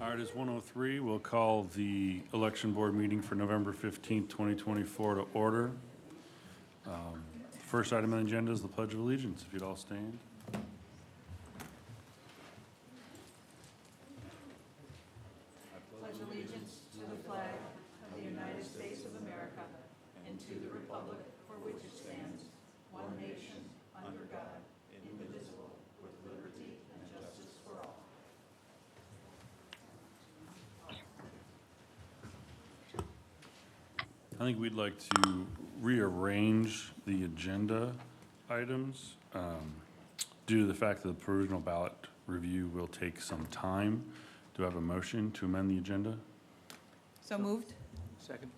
All right, it's 1:03. We'll call the election board meeting for November 15th, 2024 to order. First item on the agenda is the Pledge of Allegiance. If you'd all stand. Pledge allegiance to the flag of the United States of America and to the republic for which it stands, one nation, under God, indivisible, with liberty and justice for all. I think we'd like to rearrange the agenda items due to the fact that the provisional ballot review will take some time. Do I have a motion to amend the agenda? So moved? Second.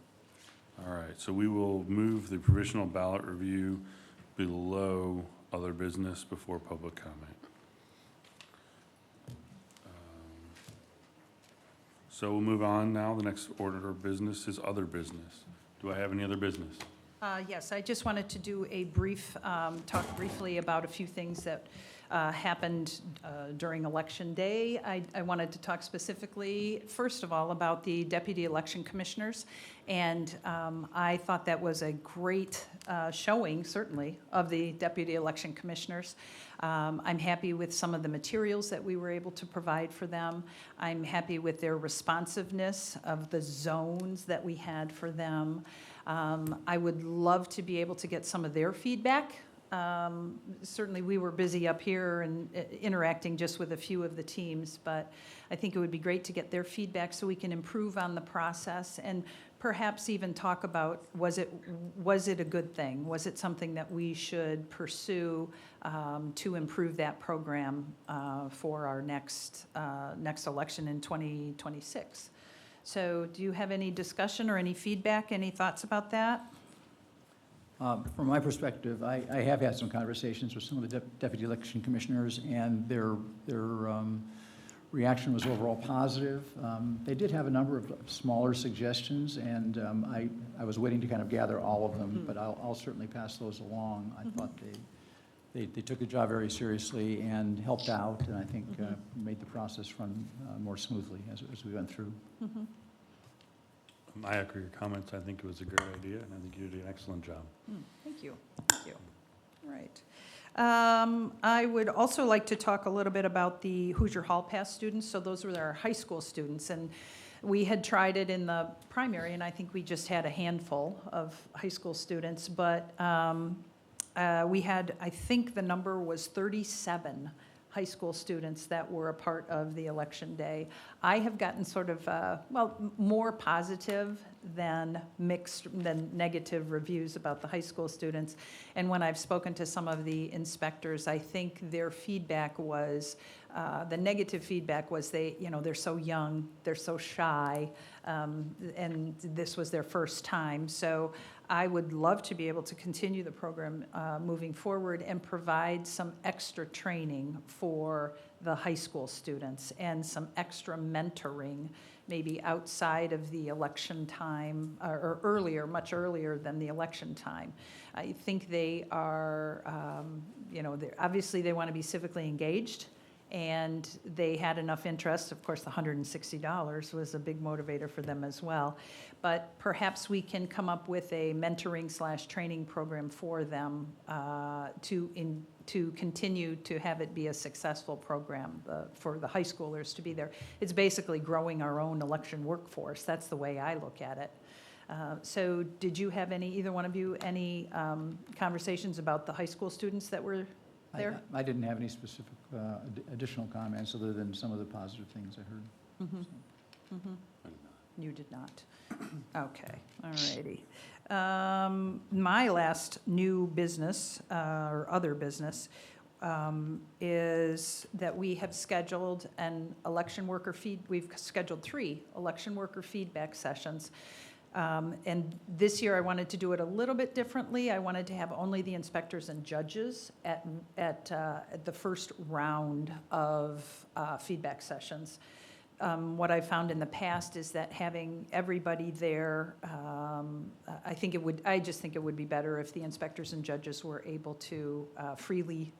All right, so we will move the provisional ballot review below other business before public comment. So we'll move on now. The next order of business is other business. Do I have any other business? Yes, I just wanted to do a brief, talk briefly about a few things that happened during Election Day. I wanted to talk specifically, first of all, about the deputy election commissioners. And I thought that was a great showing, certainly, of the deputy election commissioners. I'm happy with some of the materials that we were able to provide for them. I'm happy with their responsiveness of the zones that we had for them. I would love to be able to get some of their feedback. Certainly we were busy up here and interacting just with a few of the teams, but I think it would be great to get their feedback so we can improve on the process and perhaps even talk about, was it a good thing? Was it something that we should pursue to improve that program for our next election in 2026? So do you have any discussion or any feedback, any thoughts about that? From my perspective, I have had some conversations with some of the deputy election commissioners, and their reaction was overall positive. They did have a number of smaller suggestions, and I was waiting to kind of gather all of them, but I'll certainly pass those along. I thought they took the job very seriously and helped out, and I think made the process run more smoothly as we went through. I echo your comments. I think it was a great idea, and I think you did an excellent job. Thank you. Thank you. All right. I would also like to talk a little bit about the Hoosier Hall Pass students. So those were our high school students, and we had tried it in the primary, and I think we just had a handful of high school students. But we had, I think the number was 37 high school students that were a part of the election day. I have gotten sort of, more positive than negative reviews about the high school students. And when I've spoken to some of the inspectors, I think their feedback was, the negative feedback was they're so young, they're so shy, and this was their first time. So I would love to be able to continue the program moving forward and provide some extra training for the high school students and some extra mentoring, maybe outside of the election time or earlier, much earlier than the election time. I think they are, obviously they want to be civically engaged, and they had enough interest. Of course, the $160 was a big motivator for them as well. But perhaps we can come up with a mentoring/training program for them to continue to have it be a successful program for the high schoolers to be there. It's basically growing our own election workforce. That's the way I look at it. So did you have either one of you, any conversations about the high school students that were there? I didn't have any specific additional comments other than some of the positive things I heard. Mm-hmm. So. Mm-hmm. You did not. Okay, all righty. My last new business, or other business, is that we have scheduled we've scheduled 3 election worker feedback sessions. And this year I wanted to do it a little bit differently. I wanted to have only the inspectors and judges at the first round of feedback sessions. What I found in the past is that having everybody there, I just think it would be better if the inspectors and judges were able to freely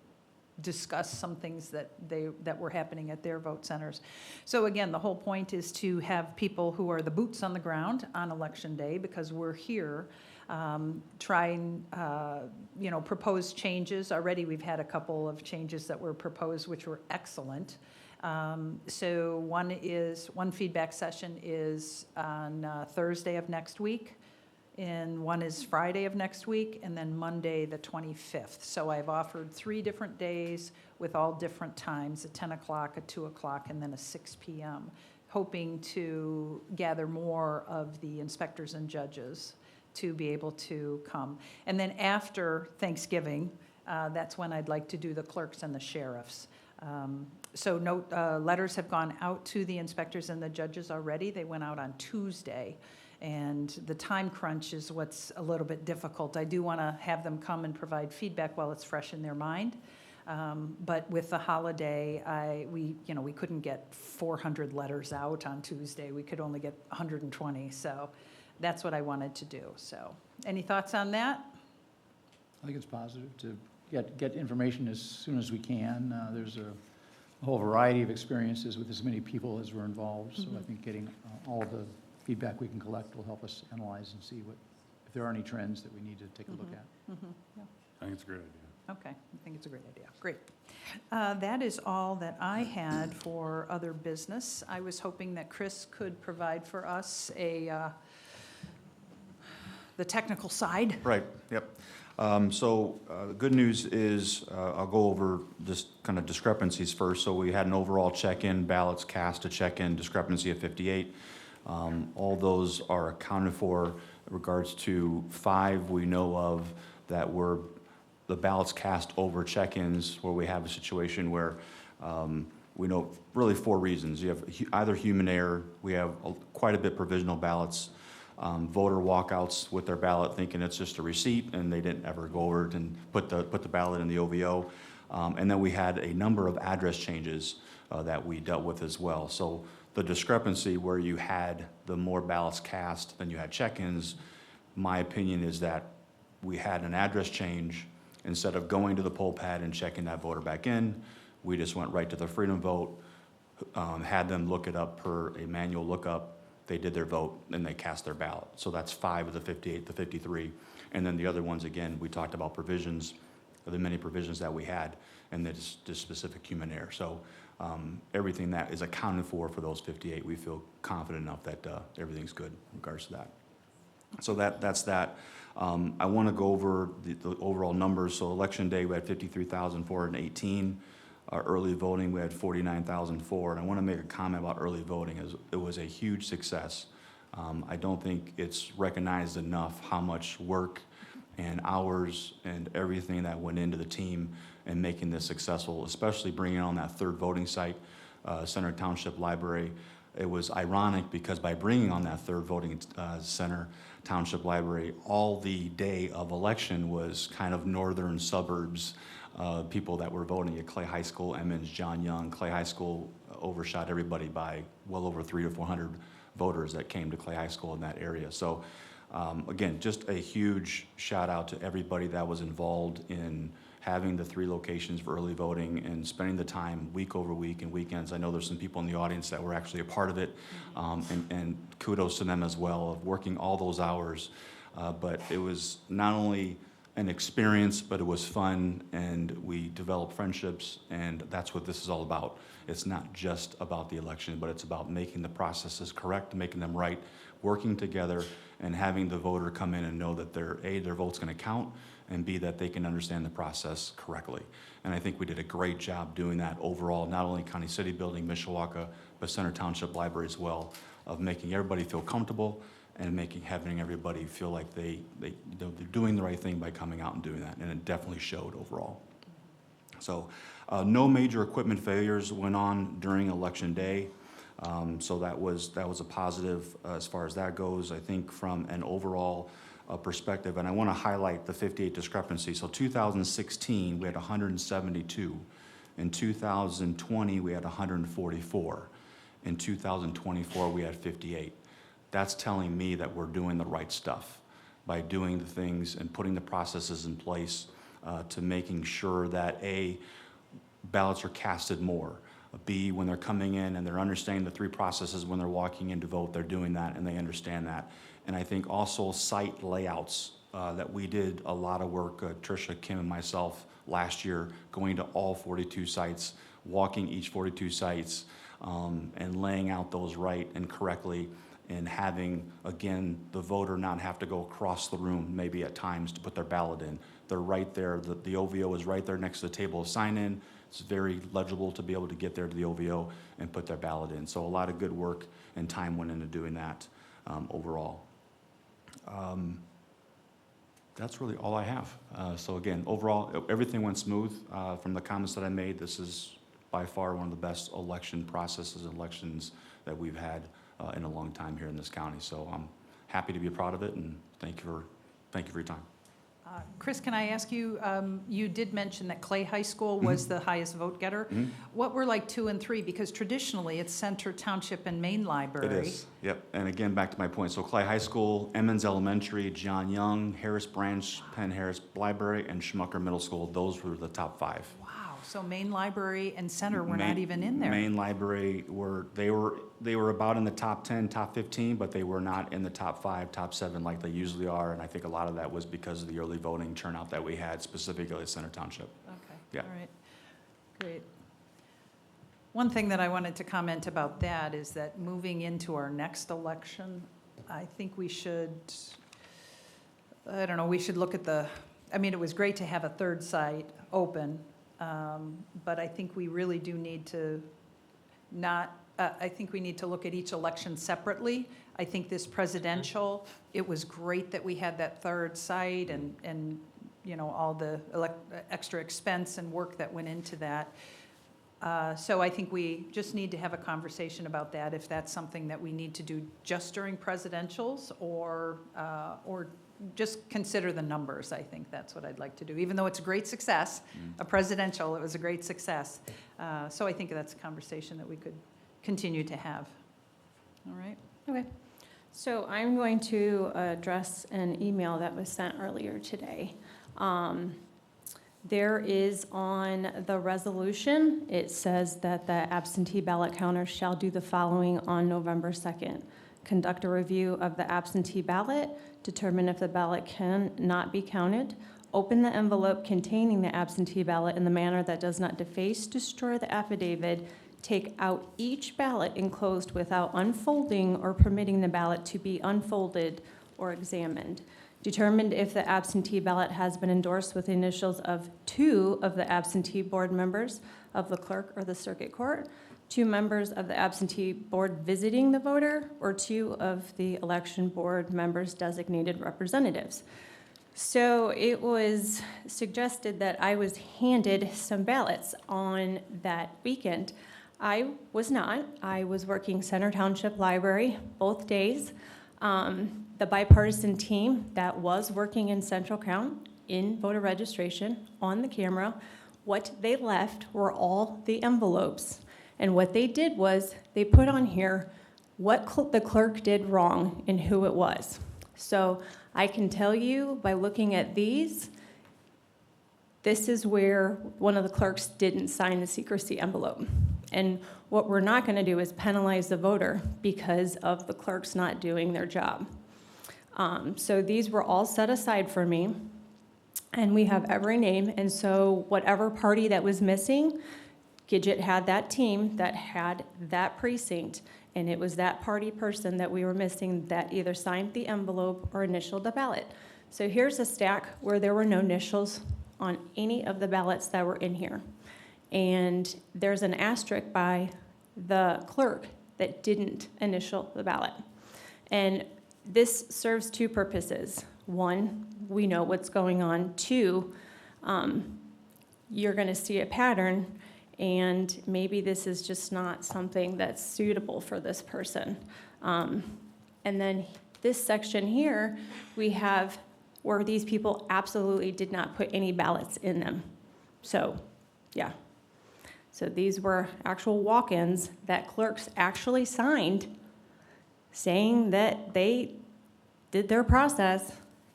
discuss some things that were happening at their vote centers. So again, the whole point is to have people who are the boots on the ground on election day, because we're here, try and, propose changes. Already, we've had a couple of changes that were proposed, which were excellent. So one feedback session is on Thursday of next week, and one is Friday of next week, and then Monday, the 25th. So I've offered 3 different days with all different times, a 10 o'clock, a 2 o'clock, and then a 6 p.m., hoping to gather more of the inspectors and judges to be able to come. And then after Thanksgiving, that's when I'd like to do the clerks and the sheriffs. So note, letters have gone out to the inspectors and the judges already. They went out on Tuesday. And the time crunch is what's a little bit difficult. I do want to have them come and provide feedback while it's fresh in their mind. But with the holiday, we couldn't get 400 letters out on Tuesday. We could only get 120. So that's what I wanted to do. So any thoughts on that? I think it's positive to get information as soon as we can. There's a whole variety of experiences with as many people as were involved. So I think getting all of the feedback we can collect will help us analyze and see if there are any trends that we need to take a look at. Yeah. I think it's a great idea. Okay, I think it's a great idea. Great. That is all that I had for other business. I was hoping that Chris could provide for us the technical side. Right, yep. The good news is, I'll go over just kind of discrepancies first. So we had an overall check-in, ballots cast to check-in discrepancy of 58. All those are accounted for. In regards to 5 we know of that were the ballots cast over check-ins, where we have a situation where we know really 4 reasons. You have either human error, we have quite a bit provisional ballots, voter walkouts with their ballot thinking it's just a receipt and they didn't ever go over it and put the ballot in the OVO. And then we had a number of address changes that we dealt with as well. So the discrepancy where you had the more ballots cast than you had check-ins, my opinion is that we had an address change. Instead of going to the poll pad and checking that voter back in, we just went right to the Freedom Vote, had them look it up per a manual lookup. They did their vote and they cast their ballot. So that's 5 of the 58, the 53. And then the other ones, again, we talked about provisions, the many provisions that we had, and this specific human error. So everything that is accounted for those 58, we feel confident enough that everything's good in regards to that. So that's that. I want to go over the overall numbers. So election day, we had 53,418. Early voting, we had 49,004. And I want to make a comment about early voting. It was a huge success. I don't think it's recognized enough how much work and hours and everything that went into the team in making this successful, especially bringing on that 3rd voting site, Center Township Library. It was ironic because by bringing on that 3rd voting center, Township Library, all the day of election was kind of northern suburbs, people that were voting at Clay High School, Emmons, John Young. Clay High School overshot everybody by well over 300 to 400 voters that came to Clay High School in that area. So again, just a huge shout out to everybody that was involved in having the 3 locations for early voting and spending the time week over week and weekends. I know there's some people in the audience that were actually a part of it, and kudos to them as well of working all those hours. But it was not only an experience, but it was fun, and we developed friendships, and that's what this is all about. It's not just about the election, but it's about making the processes correct, making them right, working together, and having the voter come in and know that their vote's going to count, and B, that they can understand the process correctly. And I think we did a great job doing that overall, not only County City Building, Mishawaka, but Center Township Library as well, of making everybody feel comfortable and having everybody feel like they're doing the right thing by coming out and doing that, and it definitely showed overall. So no major equipment failures went on during Election Day, so that was a positive as far as that goes. I think from an overall perspective, and I want to highlight the 58 discrepancy. So 2016, we had 172. In 2020, we had 144. In 2024, we had 58. That's telling me that we're doing the right stuff by doing the things and putting the processes in place to making sure that A, ballots are casted more. B, when they're coming in and they're understanding the 3 processes when they're walking in to vote, they're doing that and they understand that. And I think also site layouts, that we did a lot of work, Tricia, Kim, and myself last year, going to all 42 sites, walking each 42 sites, and laying out those right and correctly, and having, again, the voter not have to go across the room maybe at times to put their ballot in. They're right there. The OVO is right there next to the table of sign-in. It's very legible to be able to get there to the OVO and put their ballot in. So a lot of good work and time went into doing that overall. That's really all I have. So again, overall, everything went smooth. From the comments that I made, this is by far one of the best election processes, elections that we've had in a long time here in this county. So I'm happy to be a part of it, and thank you for your time. Chris, can I ask you, you did mention that Clay High School was the highest vote getter. What were like 2 and 3? Because traditionally, it's Center Township and Main Library. It is, yep. And again, back to my point. So Clay High School, Emmons Elementary, John Young, Harris Branch, Penn Harris Library, and Schmucker Middle School, those were the top 5. Wow, so Main Library and Center were not even in there. Main Library they were about in the top 10, top 15, but they were not in the top 5, top 7 like they usually are. And I think a lot of that was because of the early voting turnout that we had, specifically at Center Township. Okay, Yeah. all right, great. One thing that I wanted to comment about that is that moving into our next election, I think we should, I don't know, we should look at it was great to have a 3rd site open, but I think we really do need to I think we need to look at each election separately. I think this presidential, it was great that we had that 3rd site and all the extra expense and work that went into that. So I think we just need to have a conversation about that, if that's something that we need to do just during presidentials or just consider the numbers. I think that's what I'd like to do, even though it's a great success. A presidential, it was a great success. So I think that's a conversation that we could continue to have. All right? Okay. So I'm going to address an email that was sent earlier today. There is on the resolution, it says that the absentee ballot counters shall do the following on November 2nd. Conduct a review of the absentee ballot, determine if the ballot can not be counted, open the envelope containing the absentee ballot in the manner that does not deface, destroy the affidavit, take out each ballot enclosed without unfolding or permitting the ballot to be unfolded or examined. Determined if the absentee ballot has been endorsed with the initials of 2 of the absentee board members of the clerk or the circuit court, 2 members of the absentee board visiting the voter, or 2 of the election board members' designated representatives. So it was suggested that I was handed some ballots on that weekend. I was not. I was working Center Township Library both days. The bipartisan team that was working in Central Count in voter registration on the camera, what they left were all the envelopes. And what they did was they put on here what the clerk did wrong and who it was. So I can tell you by looking at these, this is where one of the clerks didn't sign the secrecy envelope. And what we're not going to do is penalize the voter because of the clerks not doing their job. So these were all set aside for me, and we have every name. And so whatever party that was missing, Gidget had that team that had that precinct, and it was that party person that we were missing that either signed the envelope or initialed the ballot. So here's a stack where there were no initials on any of the ballots that were in here. And there's an asterisk by the clerk that didn't initial the ballot. And this serves 2 purposes. 1, we know what's going on. 2, you're going to see a pattern, and maybe this is just not something that's suitable for this person. And then this section here, we have where these people absolutely did not put any ballots in them. So, yeah. So these were actual walk-ins that clerks actually signed saying that they did their process,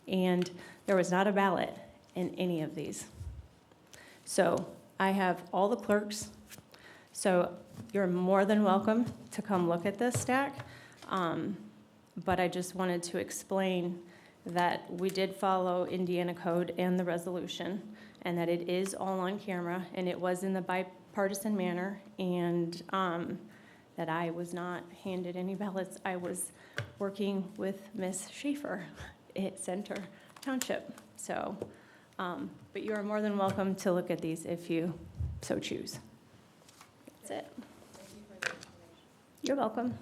and there was not a ballot in any of these. So I have all the clerks, so you're more than welcome to come look at this stack. But I just wanted to explain that we did follow Indiana code and the resolution, and that it is all on camera, and it was in the bipartisan manner, and that I was not handed any ballots. I was working with Ms. Schaefer at Center Township. So, but you are more than welcome to look at these if you so choose. That's it. You're welcome.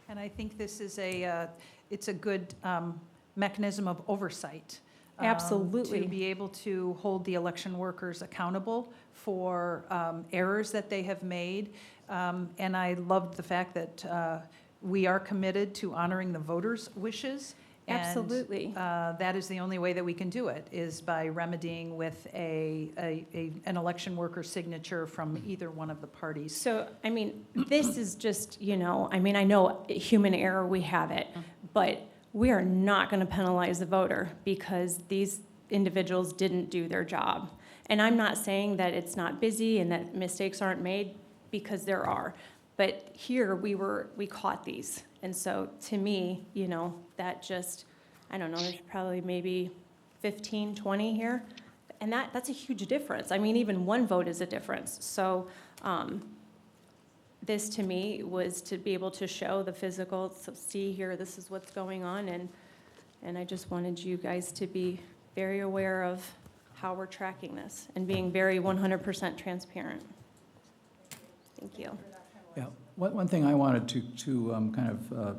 And I think this is it's a good mechanism of oversight. Absolutely. To be able to hold the election workers accountable for errors that they have made. And I loved the fact that we are committed to honoring the voters' wishes. And, Absolutely. that is the only way that we can do it, is by remedying with an election worker signature from either one of the parties. So, I mean, this is just, I mean, I know human error, we have it, but we are not going to penalize the voter because these individuals didn't do their job. And I'm not saying that it's not busy and that mistakes aren't made, because there are. But here, we caught these. And so, to me, that just, I don't know, there's probably maybe 15, 20 here. And that's a huge difference. I mean, even one vote is a difference. So, this to me was to be able to show the physical, so see here, this is what's going on, and I just wanted you guys to be very aware of how we're tracking this and being very 100% transparent. Thank you. Yeah, one thing I wanted to kind of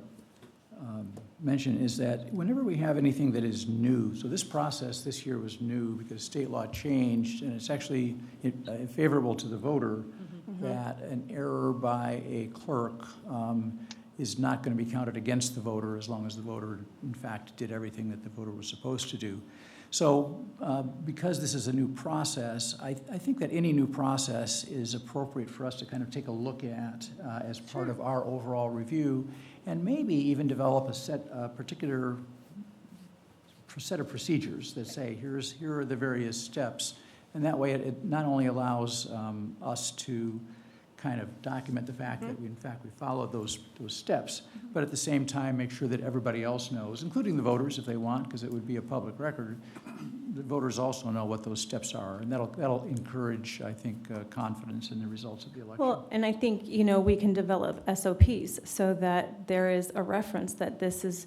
mention is that whenever we have anything that is new, so this process this year was new because state law changed, and it's actually favorable to the voter that an error by a clerk is not going to be counted against the voter as long as the voter, in fact, did everything that the voter was supposed to do. So because this is a new process, I think that any new process is appropriate for us to kind of take a look at as part of our overall review, and maybe even develop a particular set of procedures that say, here are the various steps. And that way it not only allows us to kind of document the fact that we followed those steps, but at the same time make sure that everybody else knows, including the voters if they want, because it would be a public record. The voters also know what those steps are, and that'll encourage, I think, confidence in the results of the election. Well, and I think, we can develop SOPs so that there is a reference that this is,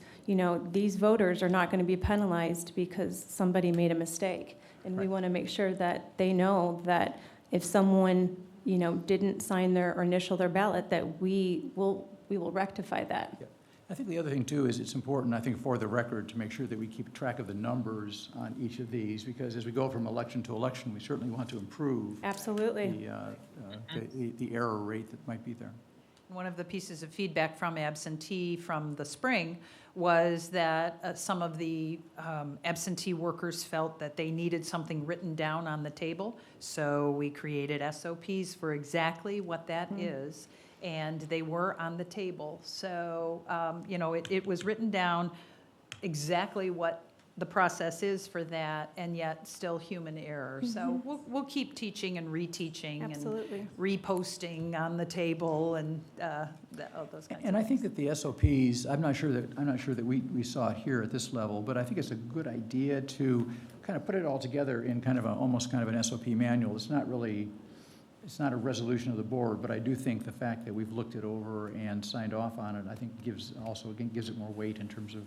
these voters are not going to be penalized because somebody made a mistake. And we Right. want to make sure that they know that if someone, didn't sign or initial their ballot, that we will rectify that. Yeah. I think the other thing, too, is it's important, I think, for the record, to make sure that we keep track of the numbers on each of these, because as we go from election to election, we certainly want to improve Absolutely. the error rate that might be there. One of the pieces of feedback from absentee from the spring was that some of the absentee workers felt that they needed something written down on the table. So we created SOPs for exactly what that is, and they were on the table. So, it was written down exactly what the process is for that, and yet still human error. So we'll keep teaching and reteaching and Absolutely. reposting on the table and all those kinds of And I things. think that the SOPs, I'm not sure that we saw it here at this level, but I think it's a good idea to kind of put it all together in kind of almost kind of an SOP manual. It's not a resolution of the board, but I do think the fact that we've looked it over and signed off on it, I think gives it more weight in terms of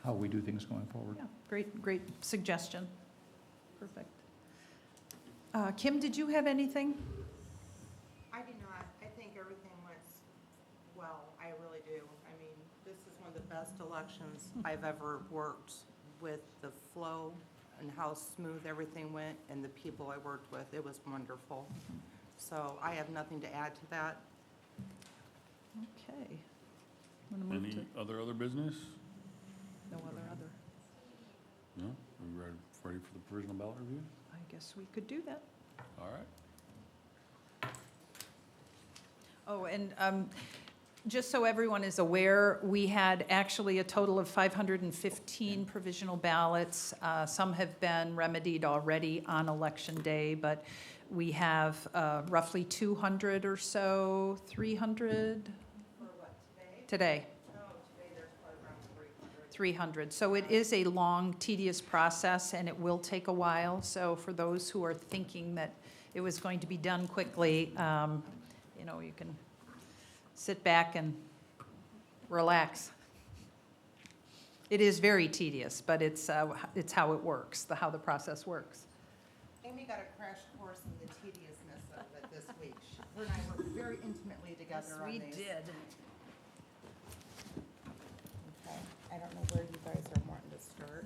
how we do things going forward. Yeah, great suggestion. Perfect. Kim, did you have anything? I do not. I think everything went well. I really do. I mean, this is one of the best elections I've ever worked with, the flow and how smooth everything went and the people I worked with. It was wonderful. So I have nothing to add to that. Okay. Wanna move Any to- other business? No other. No? Are we ready for the provisional ballot review? I guess we could do that. All right. Oh, and just so everyone is aware, we had actually a total of 515 provisional ballots. Some have been remedied already on Election Day, but We have roughly 200 or so, 300 For what, today? today. No, today there's probably around 300. 300. So it is a long, tedious process, and it will take a while. So for those who are thinking that it was going to be done quickly, you can sit back and relax. It is very tedious, but it's how it works, how the process works. Amy got a crash course in the tediousness of it this week. Her and I worked very intimately together on these. Okay, I don't know where you guys are wanting to start.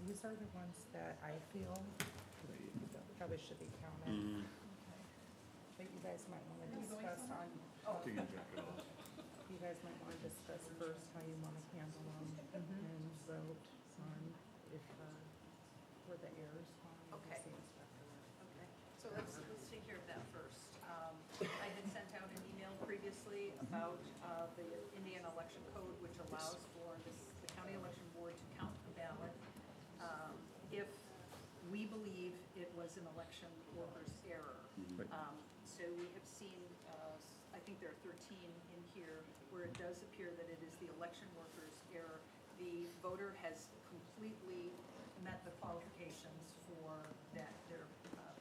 These are the ones that I feel probably should be counted. Mm-hmm. But you guys might want to discuss on, you guys might want to discuss first how you want to handle them and vote on if, where the errors are. Okay. Okay, so let's take care of that first. I had sent out an email previously about the Indiana Election Code, which allows for the county election board to count the ballot if we believe it was an election worker's error. Right. So we have seen, I think there are 13 in here, where it does appear that it is the election worker's error. The voter has completely met the qualifications for their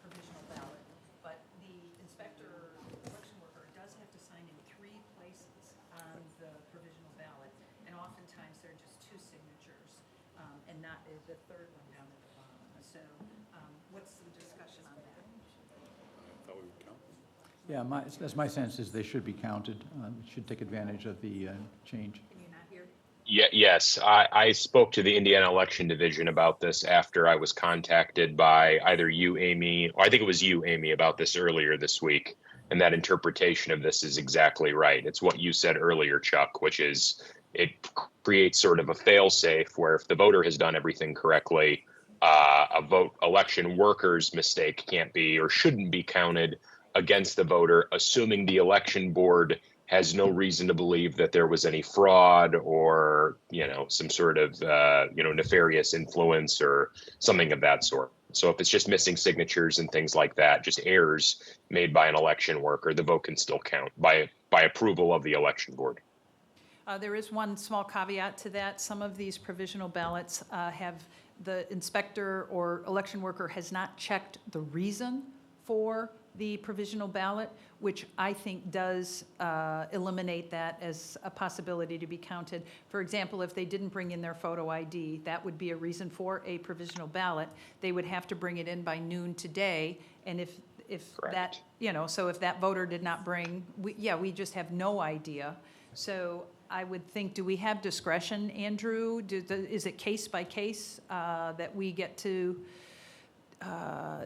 provisional ballot, but the inspector, election worker, does have to sign in 3 places on the provisional ballot, and oftentimes there are just 2 signatures, and not the third one down at the bottom. So what's the discussion on that? Thought we would count. Yeah, that's my sense is they should be counted. Should take advantage of the change. Can you not hear? Yes, I spoke to the Indiana Election Division about this after I was contacted by either you, Amy, or I think it was you, Amy, about this earlier this week. And that interpretation of this is exactly right. It's what you said earlier, Chuck, which is it creates sort of a fail-safe where if the voter has done everything correctly, election worker's mistake can't be or shouldn't be counted against the voter, assuming the election board has no reason to believe that there was any fraud or, some sort of, nefarious influence or something of that sort. So if it's just missing signatures and things like that, just errors made by an election worker, the vote can still count by approval of the election board. There is one small caveat to that. Some of these provisional ballots have the inspector or election worker has not checked the reason for the provisional ballot, which I think does eliminate that as a possibility to be counted. For example, if they didn't bring in their photo ID, that would be a reason for a provisional ballot. They would have to bring it in by noon today, and if that, Correct. so if that voter did not bring, we just have no idea. So I would think, do we have discretion, Andrew? Is it case by case that we get to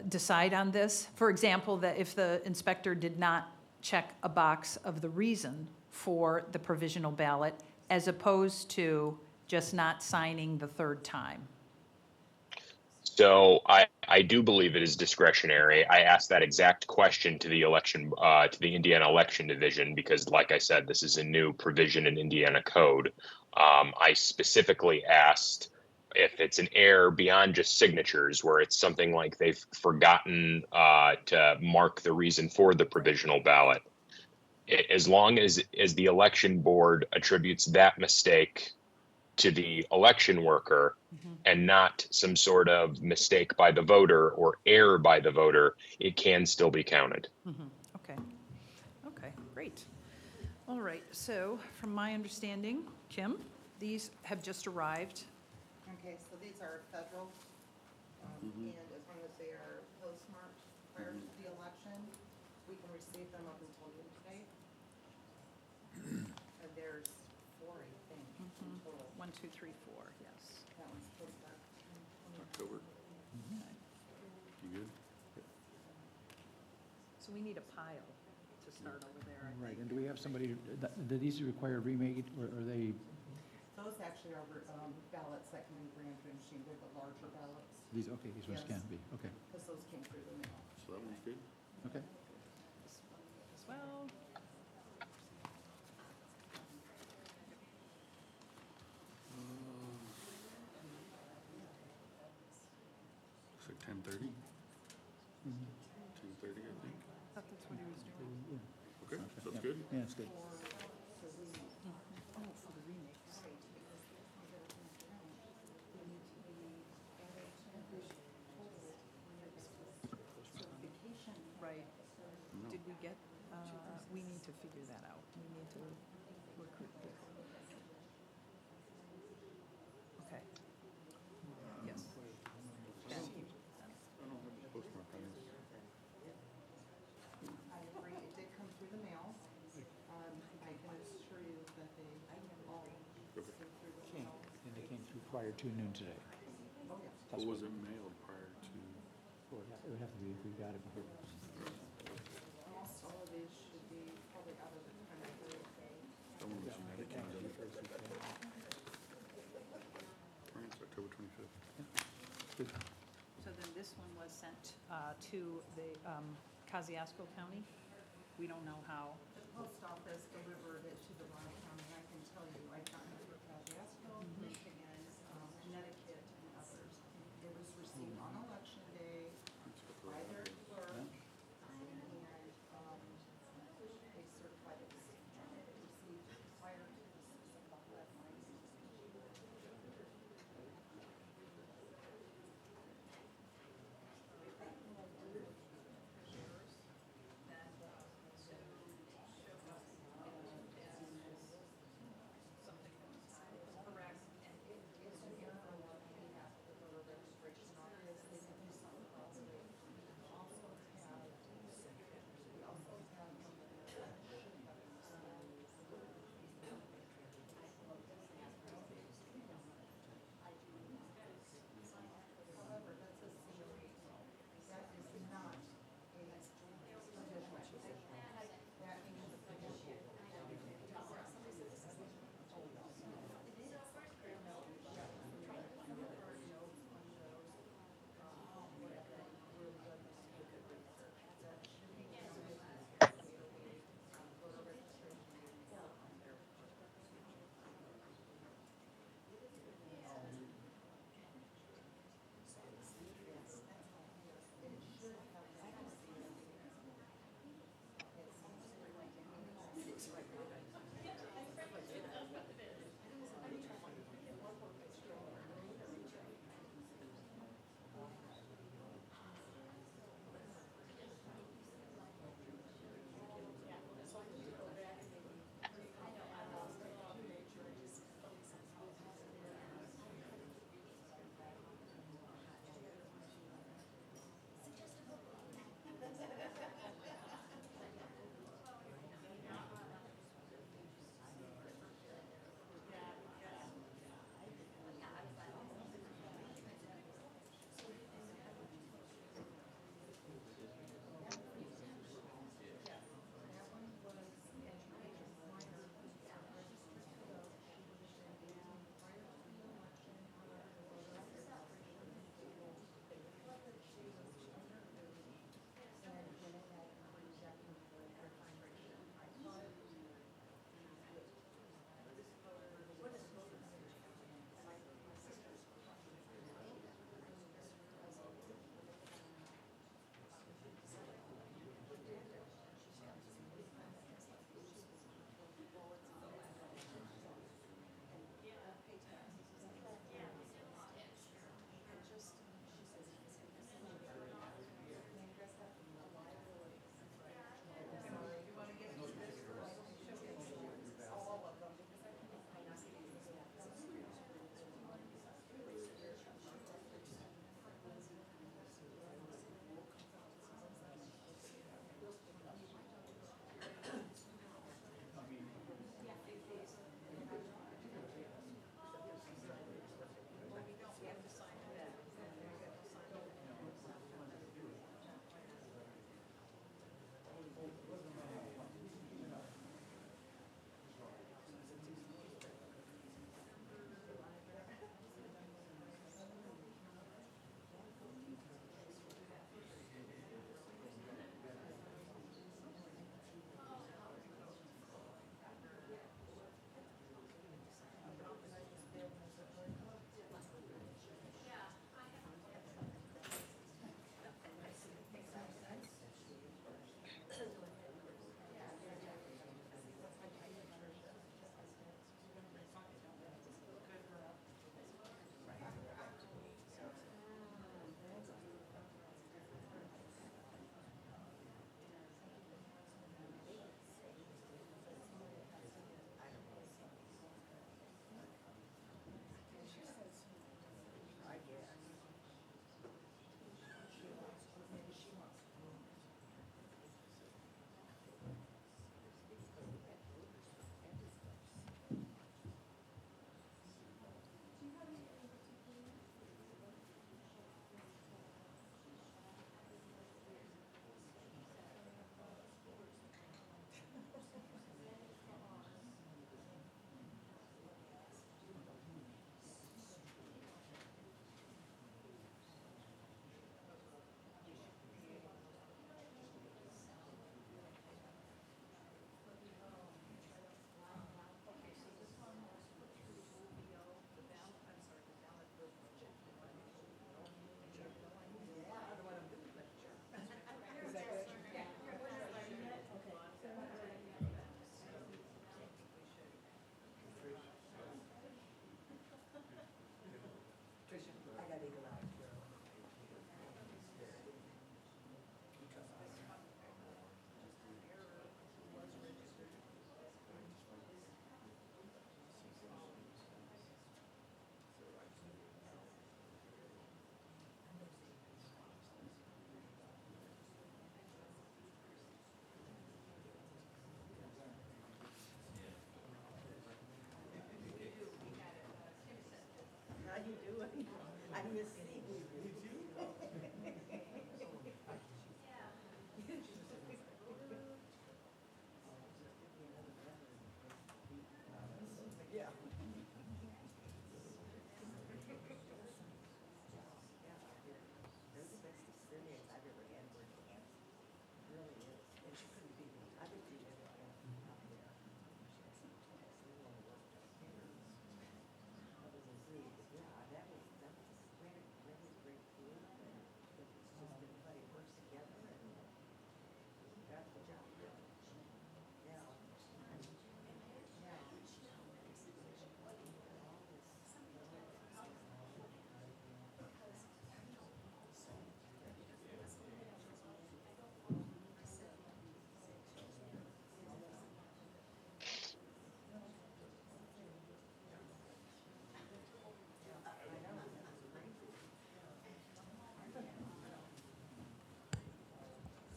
decide on this? For example, that if the inspector did not check a box of the reason for the provisional ballot, as opposed to just not signing the third time? So I do believe it is discretionary. I asked that exact question to the Indiana Election Division because, like I said, this is a new provision in Indiana code. I specifically asked if it's an error beyond just signatures, where it's something like they've forgotten to mark the reason for the provisional ballot. As long as the election board attributes that mistake to the election worker and not some sort of mistake by the voter or error by the voter, it can still be counted. Okay. Okay, great. All right, so from my understanding, Kim, these have just arrived. Okay, so these are federal, and as long as they are postmarked prior to the election, we can receive them up until noon today. And there's 4, I think, in total. 1, 2, 3, 4, yes. That one's postmarked. October. You good? So we need a pile to start over there, I Right, think. and do we have somebody, do these require remade, or are they, Those actually are ballots that can be ran through a machine, they're the larger ballots, these ones Yes. can be, okay, because those came through the mail. So that one's good? okay. This one as well. Looks like 10:30. 10:30, I think. Thought that's what he was doing. Okay, that's good. Yeah, it's good. Oh, for the remakes. Right. Did we get, we need to figure that out. We need to recruit people. Okay. Yes. Thank you. Postmark on this. I agree, it did come through the mail. I can assure you that they all came through the mail. And they came through prior to noon today. What was it mailed prior to? Well, it would have to be if we got it before. Almost all of these should be probably out of the kind of the That one was United Kingdom. France, October 25th. So then this one was sent to the Kosciuszko County? We don't know how. The post office delivered it to the wrong county. I can tell you, I've gotten it for Kosciuszko, Michigan, Connecticut, and others. It was received on election day by their clerk, and they certified it was received prior to the 6 o'clock that night. Correct, and it's an error on behalf of the voter registration office. They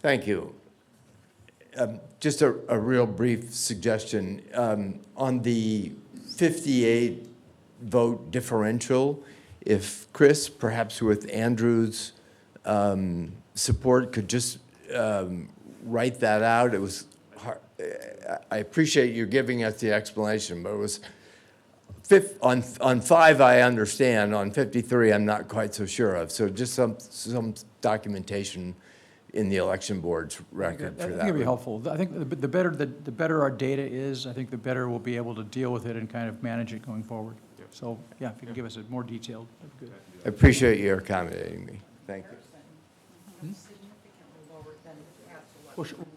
Thank you. Just a real brief suggestion. On the 58 vote differential, if Chris, perhaps with Andrew's support, could just write that out. It was hard. I appreciate you giving us the explanation, but it was on 5 I understand. On 53 I'm not quite so sure of. So just some documentation in the election board's record I for think that. it'd be helpful. I think the better our data is, I think the better we'll be able to deal with it and kind of manage it going forward. So, yeah, if you can give us a more detailed, that'd be good. I appreciate your accommodating me. Thank you. Significantly lower than past Well, elections.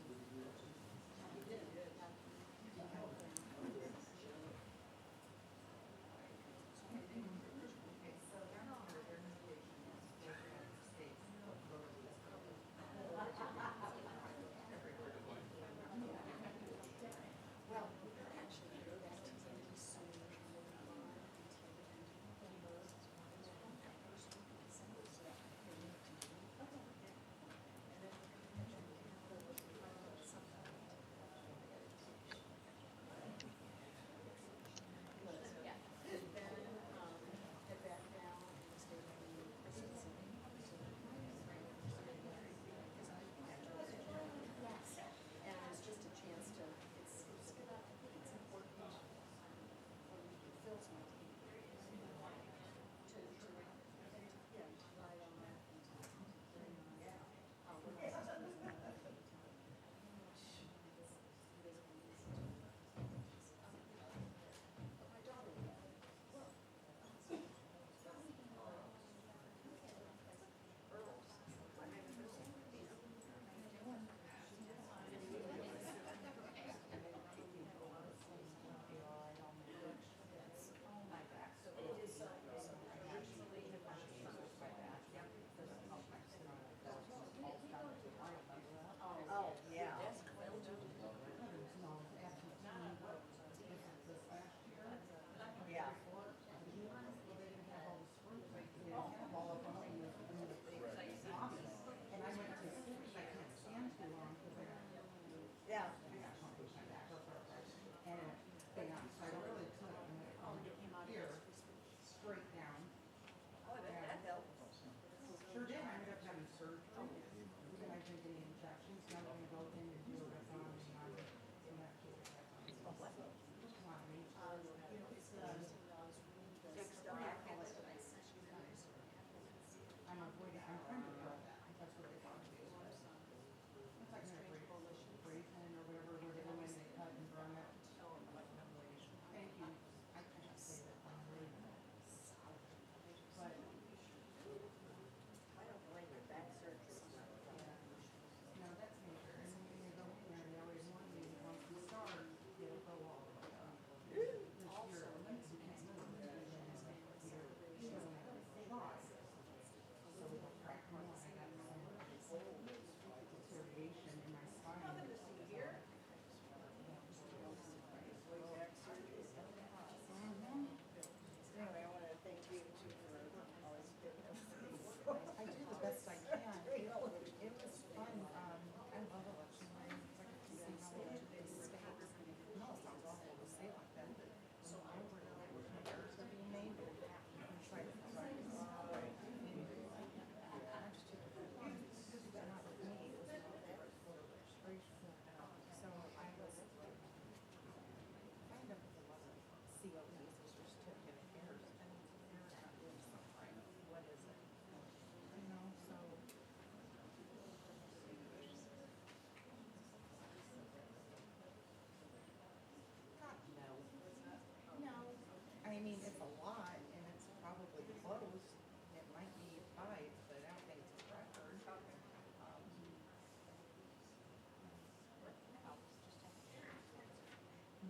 I mean, it's a lot, and it's probably close. It might be 5, but I don't think it's a record.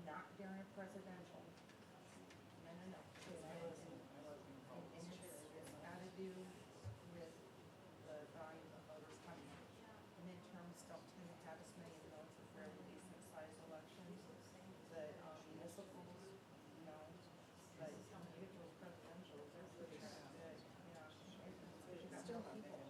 Not during a presidential. No, no, no. And it's got to do with the volume of voters coming in. Midterms don't tend to have as many of those as fairly decent sized elections. But municipals, no. But individual presidential, they're pretty good, you know. There's still people.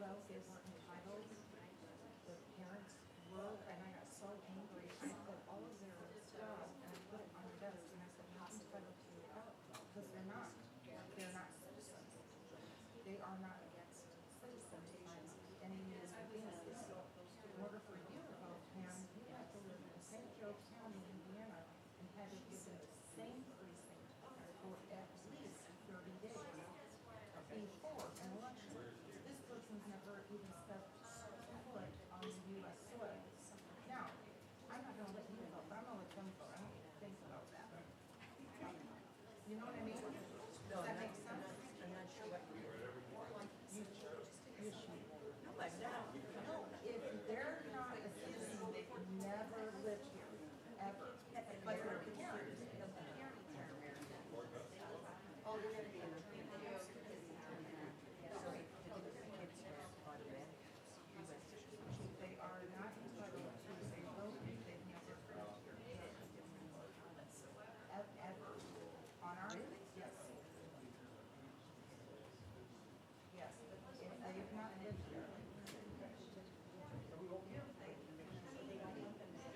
felt they weren't entitled. The parents were, and I got so angry. I put all of their stuff and I put it on the desk and I said, how entitled to your ballot? Because they're not. They're not citizens. They are not against citizens by any means or means. In order for you to vote, Pam, you have to live in St. Joe County, Indiana, and have it given the same precinct for at least 30 days before an election. This person's never even stepped foot on the U.S. soil. Now, I'm not gonna let you vote, but I'm gonna let them vote. I don't think about that. You know what I mean? Does that make sense? I'm not sure what you should. No, I don't. No, if they're not a citizen, they've never lived here, ever. But their parents, the parents are American. Oh, they're gonna be they are not entitled to a vote if they've never lived here. Ever. On our, yes. Yes, if they have not lived here.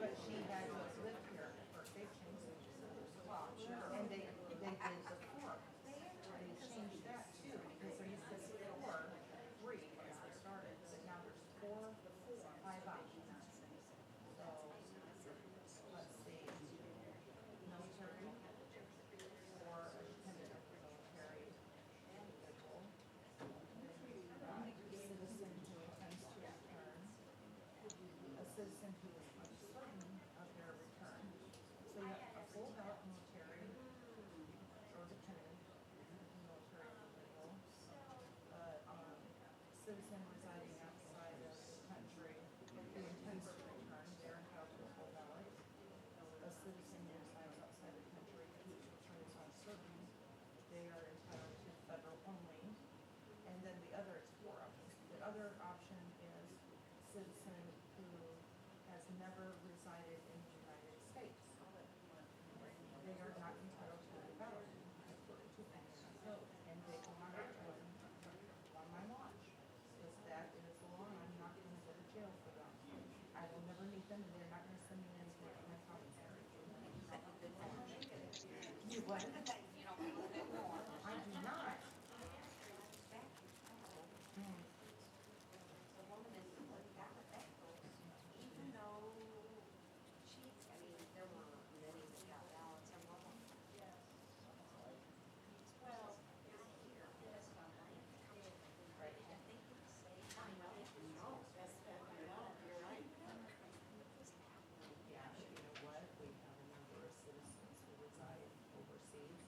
But she had lived here first, they changed it. And they did before. They changed that too, because there used to be 3 as they started, but now there's 5 options. So, let's see, military, or a dependent of the military individual, citizen who intends to return, a citizen who is uncertain of their return. So you have a full ballot military or dependent military individual, citizen residing outside of the country who intends to return, they're entitled to a full ballot. A citizen who resides outside the country whose return is uncertain, they are entitled to federal only. And then the other is 4 options. The other option is citizen who has never resided in the United States. They are not entitled to a ballot. And they will not on my watch. Because that is the law, and I'm not going to go to jail for them. I will never meet them, and they're not going to send me anything in my commissary. You what? I do not. The woman is even though she, I mean, there were many that got ballots and one of them. Well, here, that's not right. Right. I think it's safe. I know. No, that's, you're right. Yeah, you know what? We have a number of citizens who reside overseas.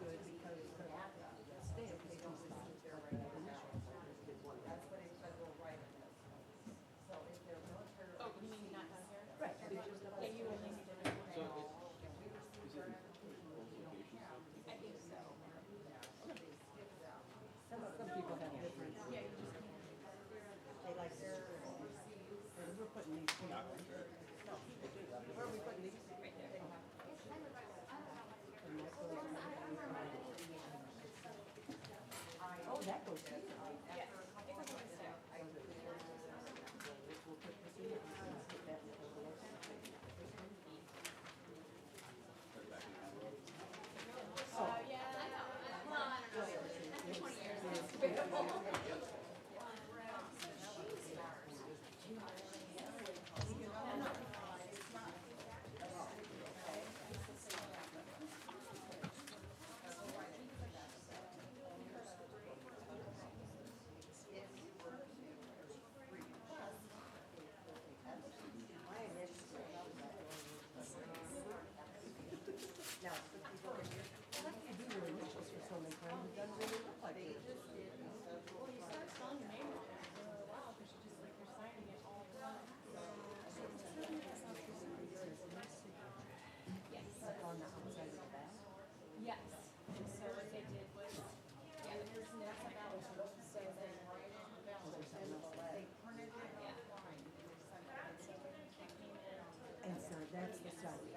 good because the stamp, they don't receive their right initials. That's what a federal right is. So if they're military. Oh, you mean not down here? Right. Yeah, you only need to know. If we receive their application, we don't have. I think so. Some people have different. They like their, we're putting these here. No, where are we putting these? Right there. Oh, that goes here. Yeah. We'll put this in and put that in the lower. Now, the people in here, how do you do your initials for so many times? It doesn't really look like it. Well, you start spelling your name wrong for a while, because you just like, you're signing it all the time. Yes. On the outside of the back. Yes. And so what they did was, yeah, the person that's a ballot, so then right on the ballot, they printed it. Yeah. And so that's the side.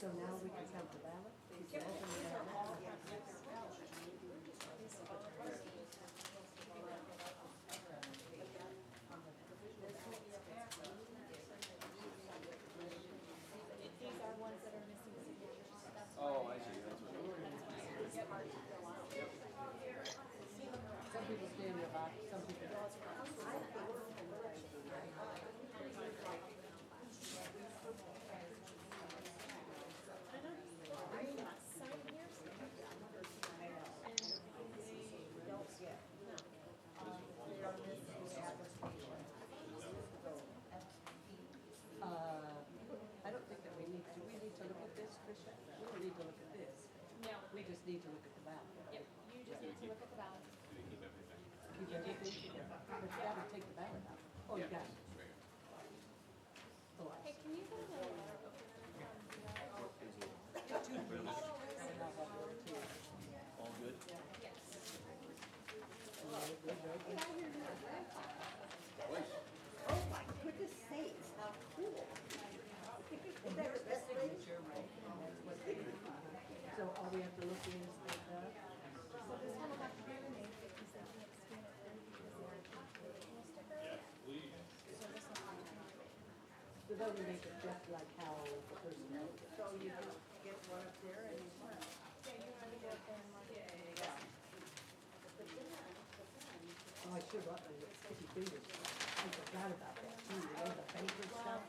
So now we can count the ballot? We can open the ballot. These are ones that are missing signatures. That's Oh, I see, that's what. Some people stay in their box, some people don't. I don't think that we need, do we need to look at this, Tricia? We don't need to look at this. No. We just need to look at the ballot. Yep, you just need to look at the ballot. Keep everything, but you gotta take the ballot out. Oh, you got it. Oh, I Hey, can you go to the letter opener? All good? Oh, my goodness sakes, how cool. There's the signature, right? And that's what they do. So all we have to look in is like that. So this one will have to be removed because they can't scan it through because they're a traditional sticker. Yeah, please. So this will have to be. So then we make it just like how the person wrote it. So you just get one up there and you want. Yeah, you want to go up there and mark it. Oh, I should have, sticky fingers. I forgot about that too, you know, the paper stuff.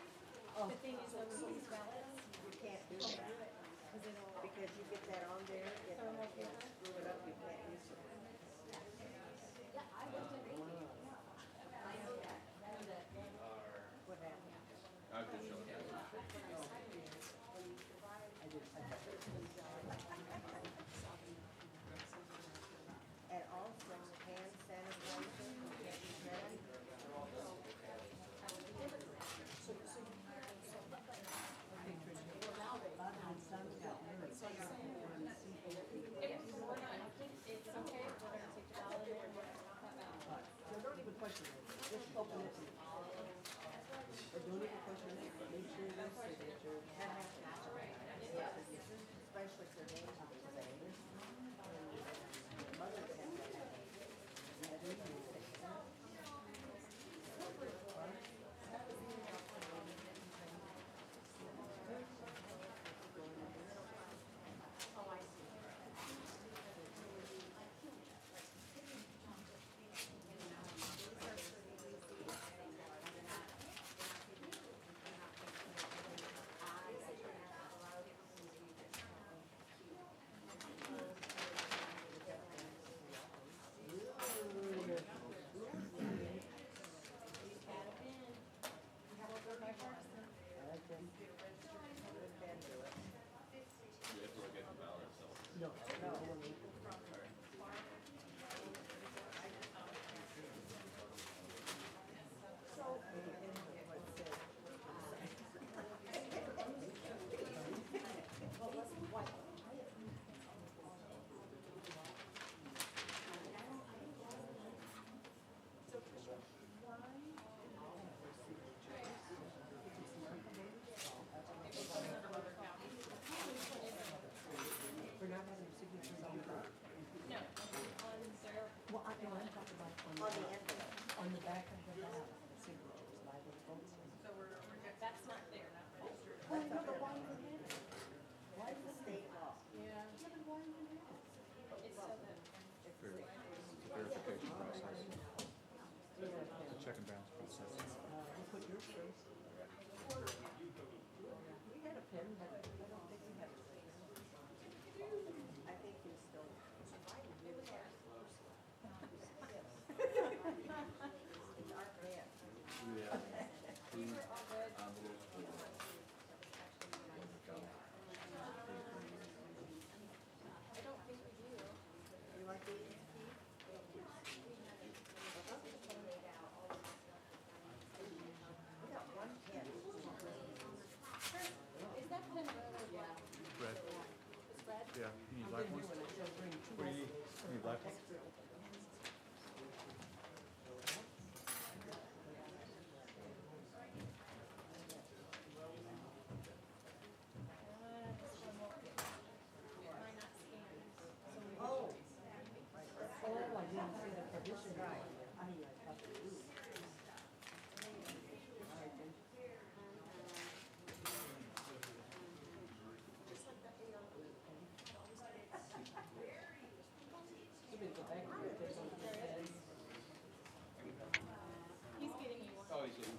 Oh, The thing is, though, with these ballots, you can't do that. because it'll. Because you get that on there, if you screw it up, you can't use it. What happened? I was just showing you. And also hand sanitization, get you ready. Okay, Tricia, Bob and Son's got nerves. If we're not, it's okay, we're gonna take the ballot in and we're gonna count that ballot. Verification process. The check and balance process. Red. Yeah, you need black ones? What do you need? You need black ones? He's getting you one. Oh, he's getting.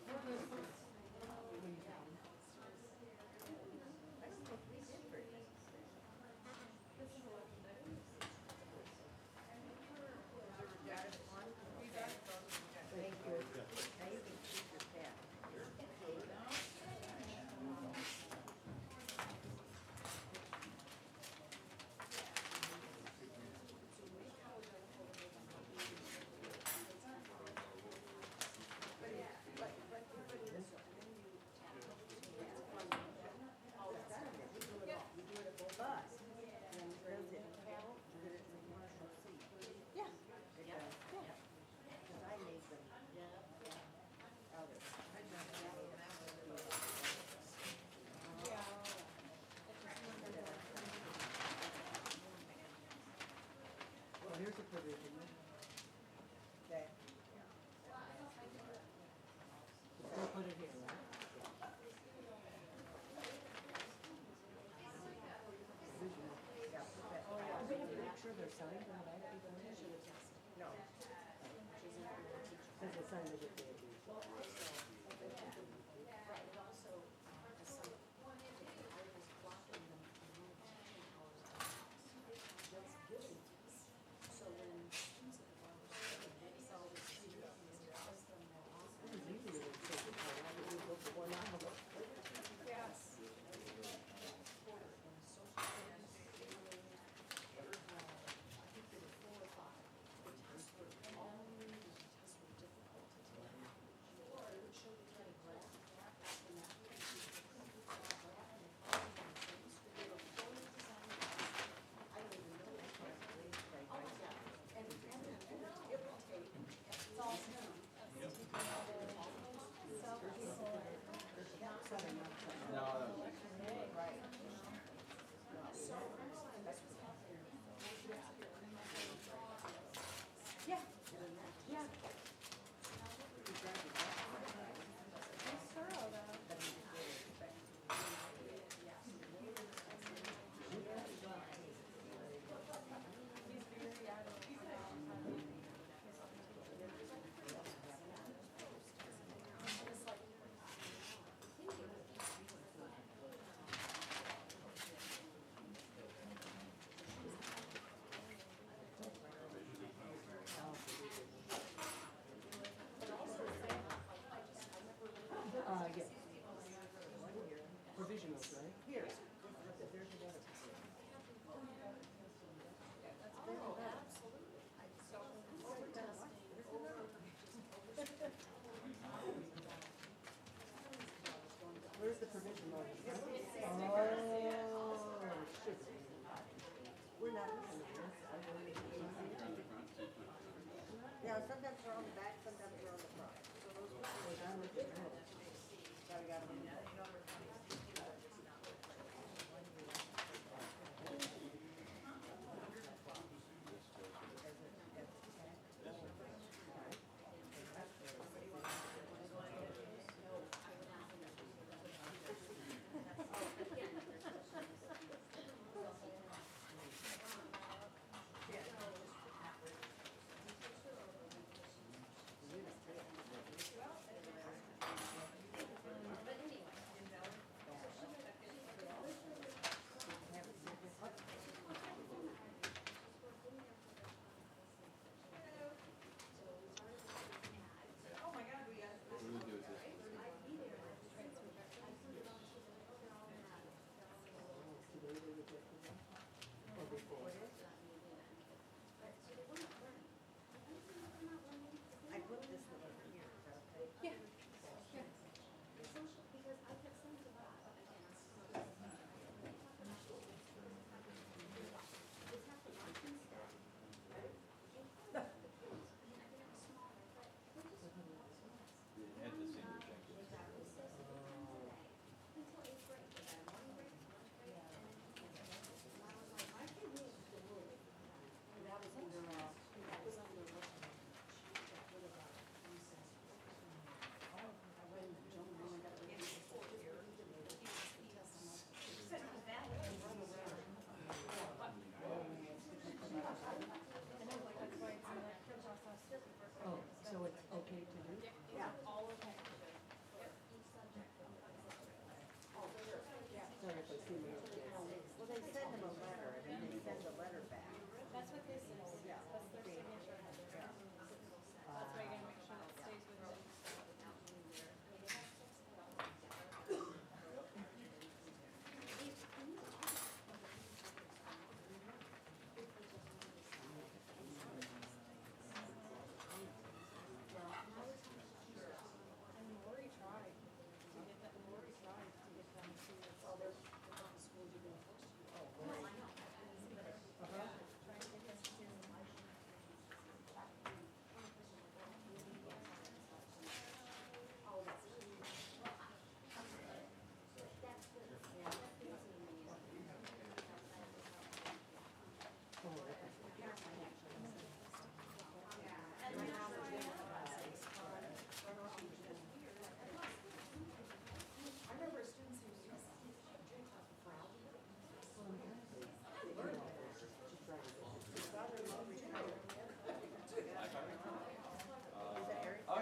Provisionals, right? Here. Yeah, sometimes we're on the back, sometimes we're on the front. Well, they send them a letter, and then they send the letter back. That's what this is. That's their signature. That's why you gotta make sure that stays with it. And Lori tried to get that, Lori tried to get them to, all their schools are doing first year. Oh, I know. Trying to get us to. Oh,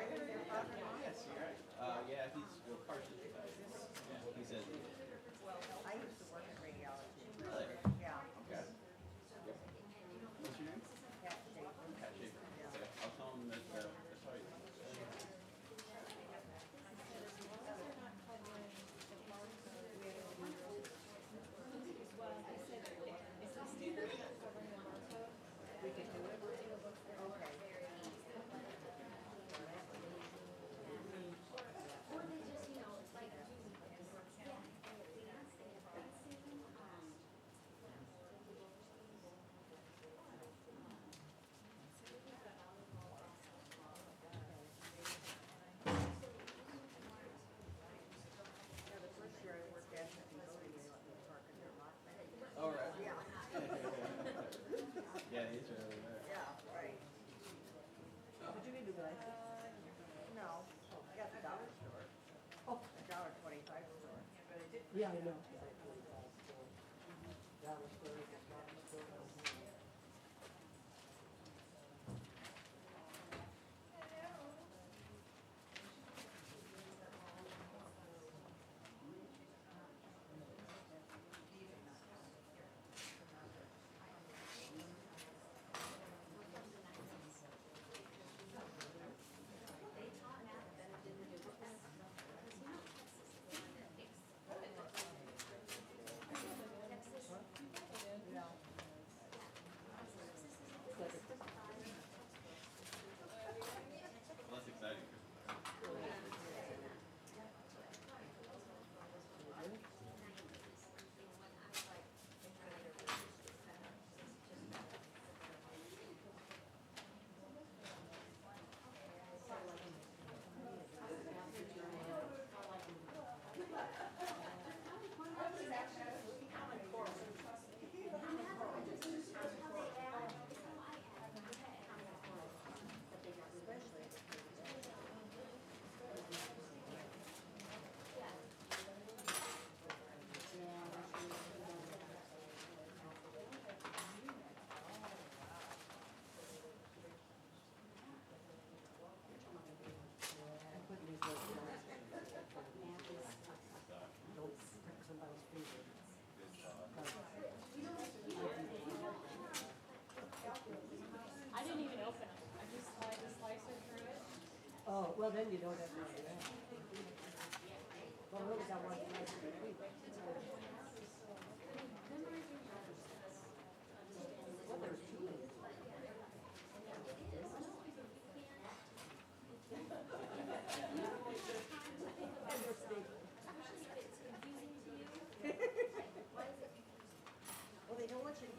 yes, you're right. Yeah, he's, well, Carson, yeah, he said. I used to work in radiology. Really? Yeah. Okay. Yep. What's your name? Pat Schaefer. Pat Schaefer. Okay, I'll tell him that, that's all right. We could do it. Okay. Yeah, the first year I worked at the voting, they let me park in their lot. All right. Yeah. Yeah, he's really there. Yeah, right. Did you get a license? No, I got the dollar store. Oh. The $1.25 store. Yeah, I know.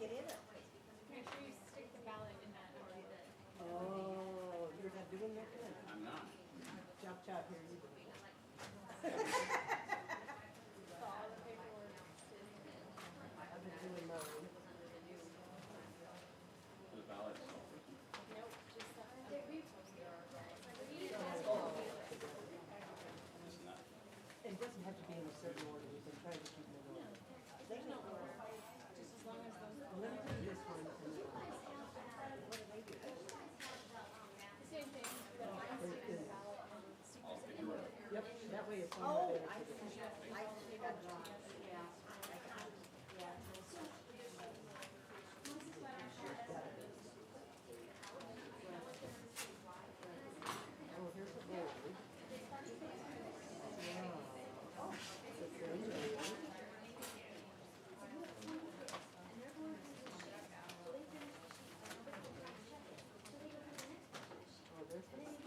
get in it. Make sure you stick the ballot in that order. Oh, you're not doing that then? I'm not. Chop, chop, here you go. So all the paperwork is. I've been doing mine. Nope, just did we? It doesn't have to be in a certain order, we can try to keep them in order. There's no order, just as long as those. Let me do this one. and then- The same thing, but I'm sticking the ballot and secret. Yep, that way it's. Oh, I see. Oh, here's a board. Oh, there's a.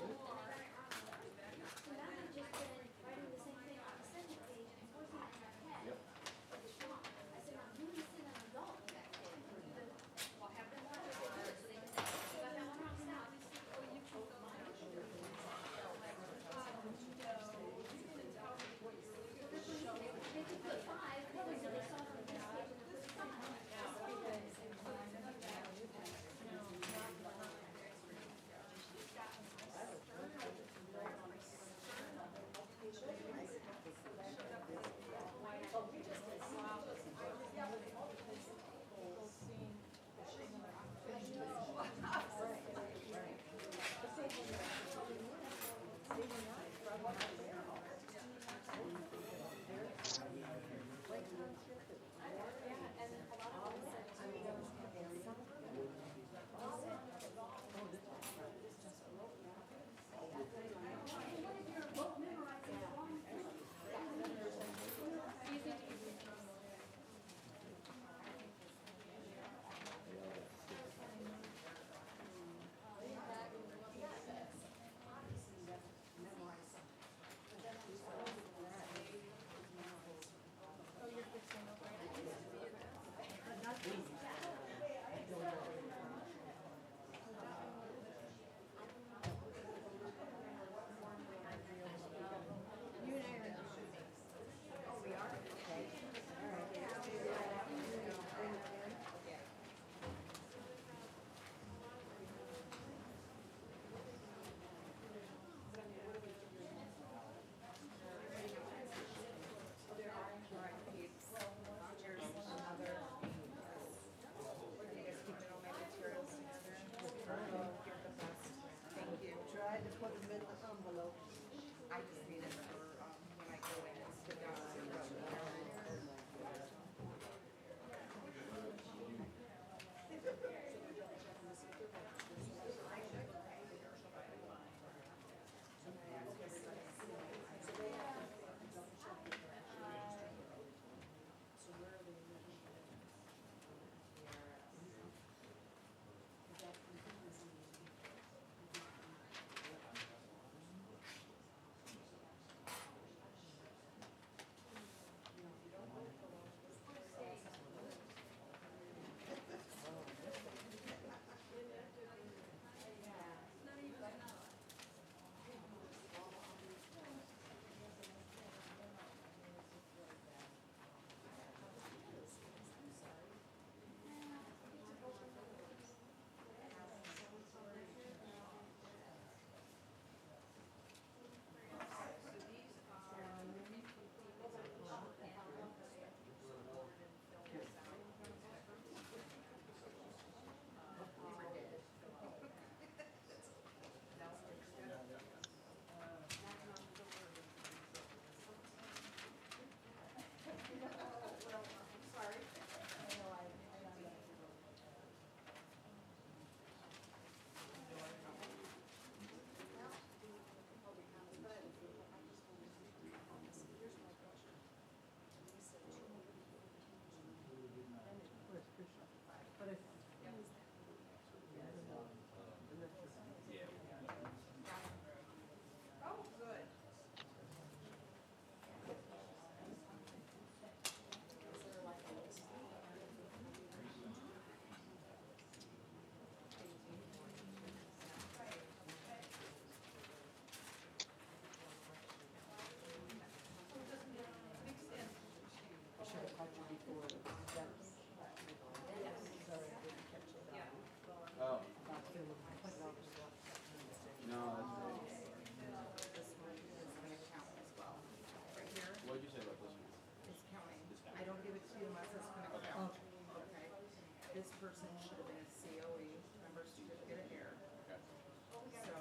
person should have been a COE, member certificate of error. So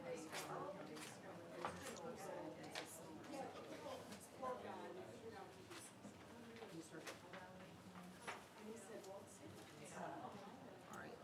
they found this person is a similar situation. These are- All right.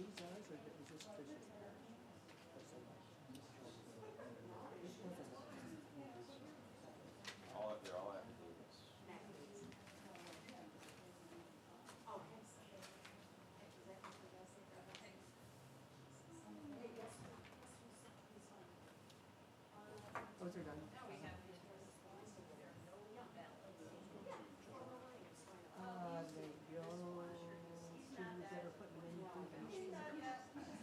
these ours, or is this Trish's? They're all affidavits. Those are done. There you go. Students that are putting them in food banks.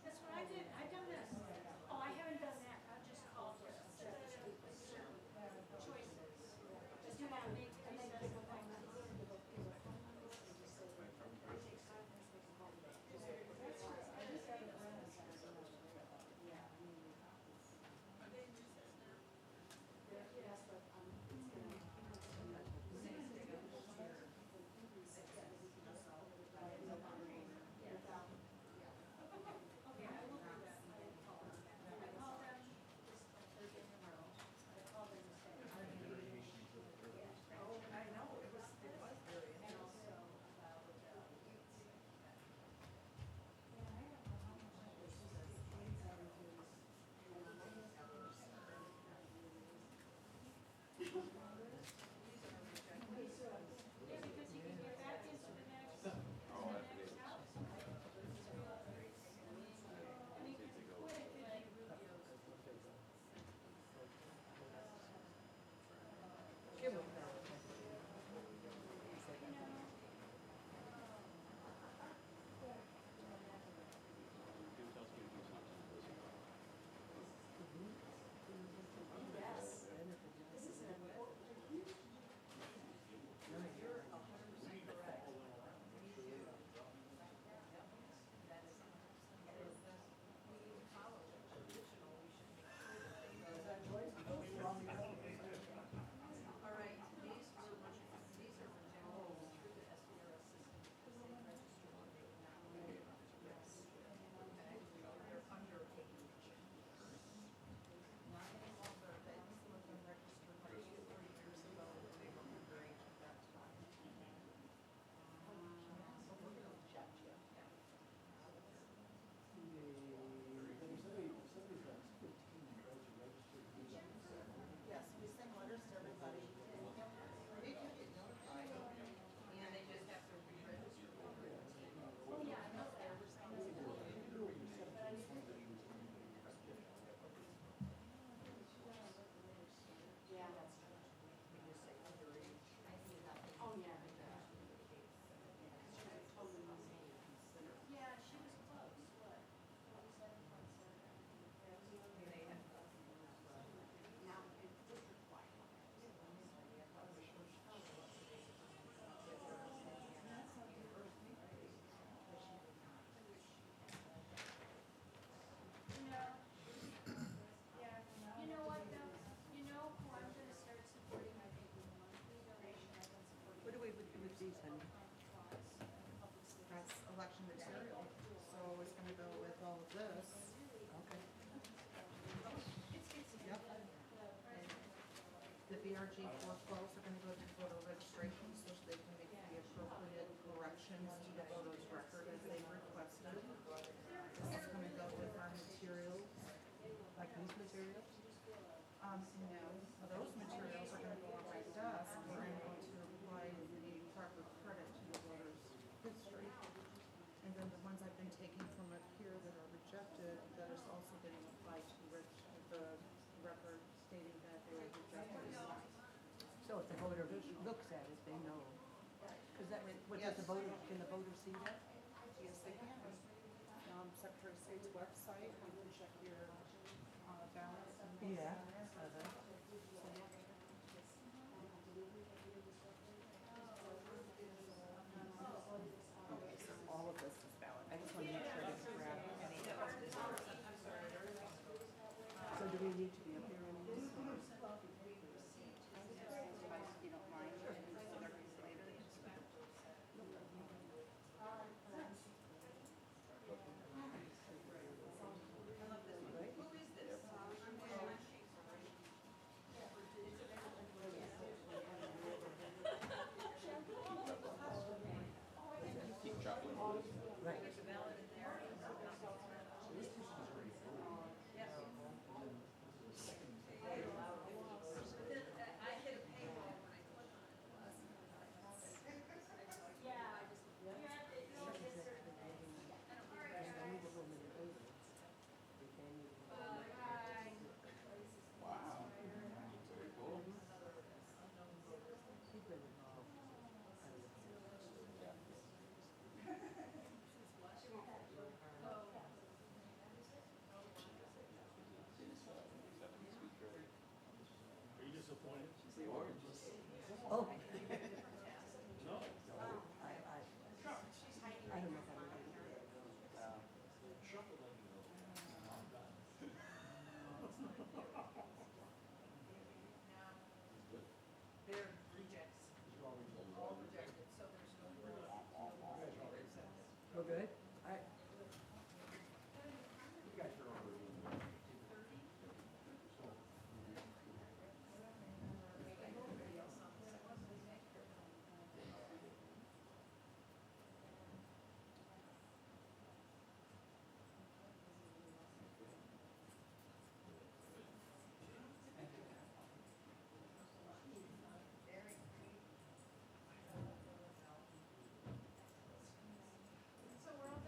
That's what I did, I've done this. Oh, I haven't done that, I just called for choices. Just do that, make, and then just go back. Yes, we send letters to everybody. They can get notified, and they just have to re-register. Oh, yeah, I know that. Yeah, that's true. We just say underage. Oh, yeah. Yeah, she was close, what? 27.7. Now, it's required. Yeah, you know what though, you know who I'm gonna start supporting, I think, with monthly donation, I've been supporting. What do we do with these, honey? That's election material, so it's gonna go with all of this. Okay. Yep. The BRG 412s are gonna go to voter registration, so they can make the appropriate corrections to the voter's record as they requested. This is gonna go with our materials, like these materials. No, those materials are gonna go on my desk, where I'm going to apply the proper credit to the voter's history. And then the ones I've been taking from up here that are rejected, that is also getting applied to the record stating that they were rejected. So if the voter looks at it, they know. Because that, what does the voter, can the voter see that? Yes, they can. Secretary of State's website, you can check your ballots. and- Yeah. Okay, so all of this is valid. I just want to make sure I didn't grab any of this. So do we need to be up here anymore? You don't mind? So they're later. good. So we're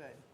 Good.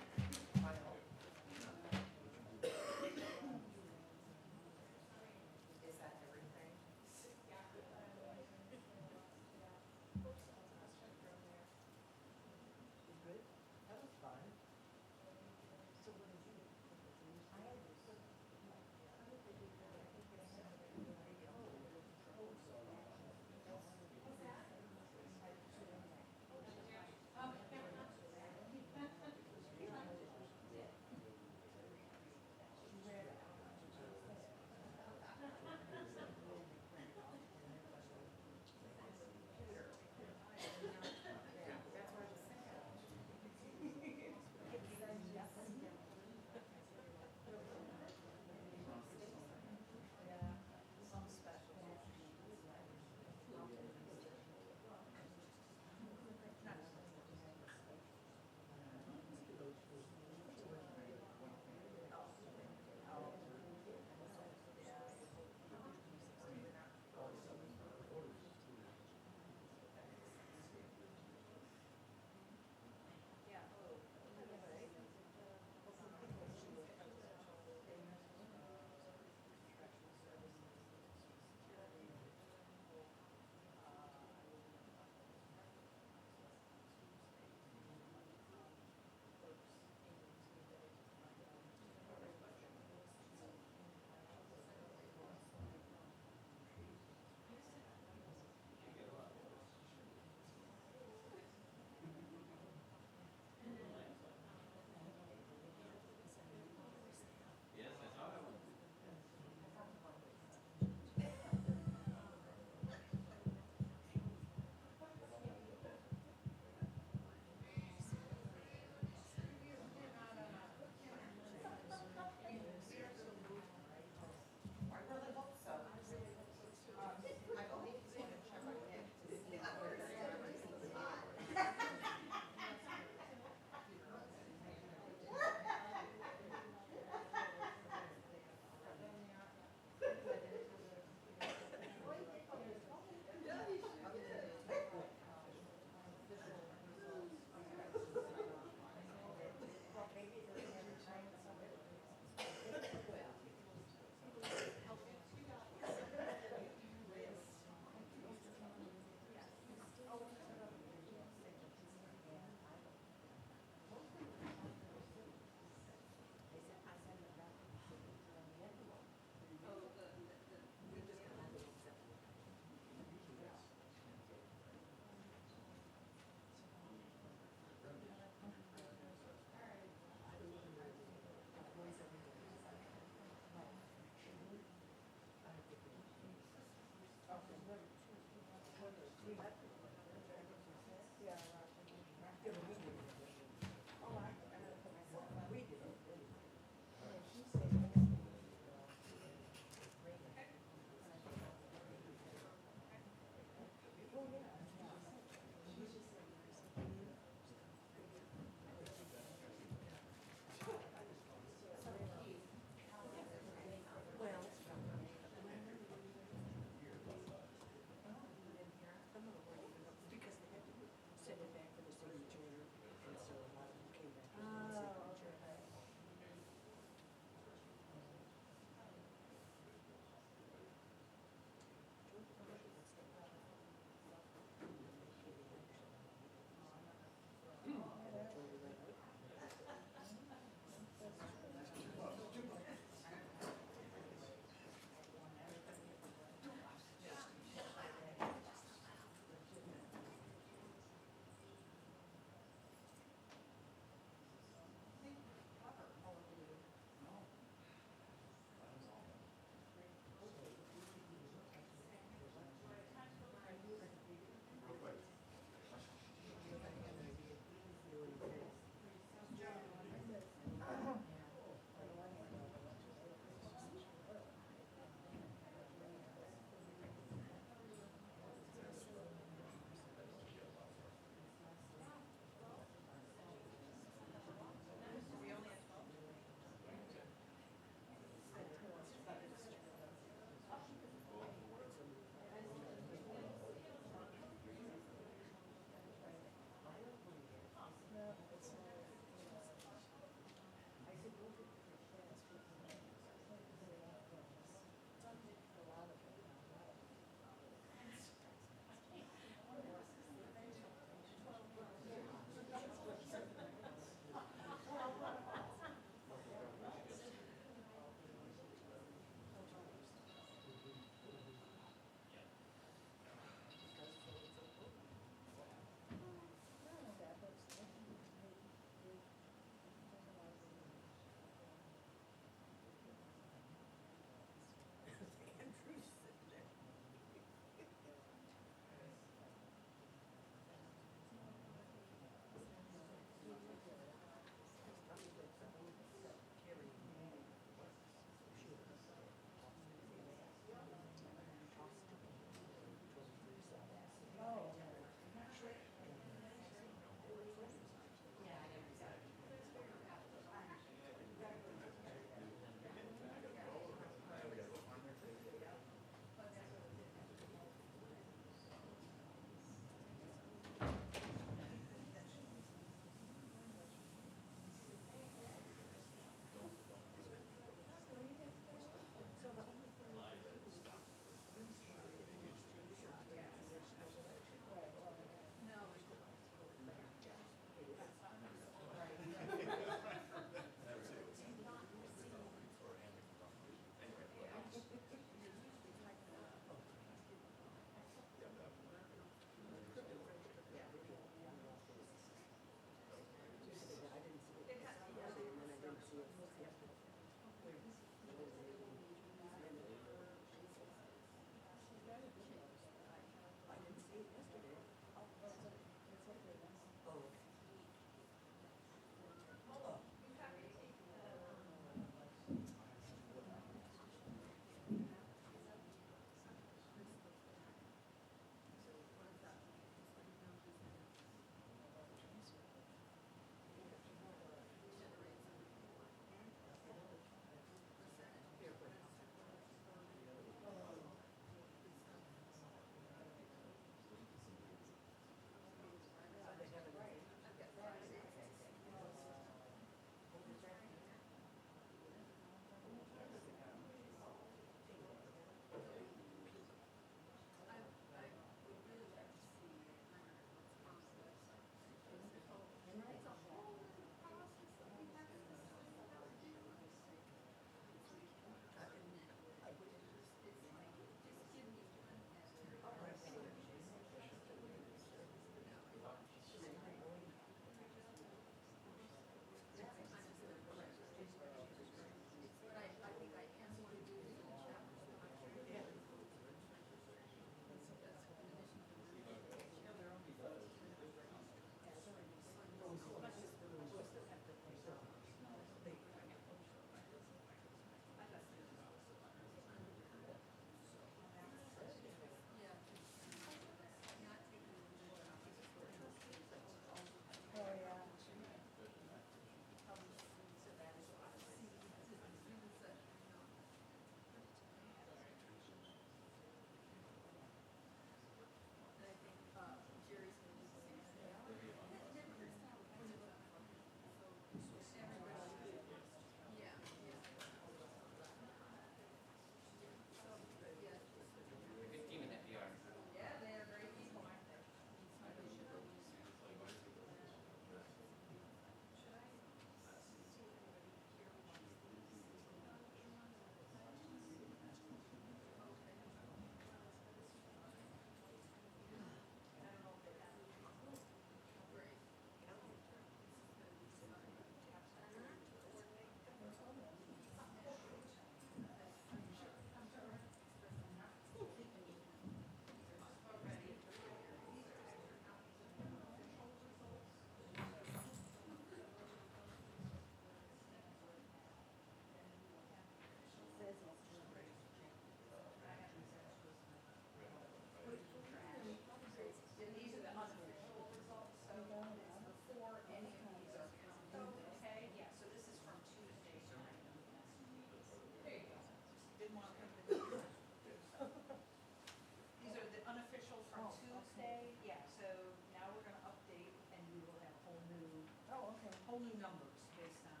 whole new numbers based on,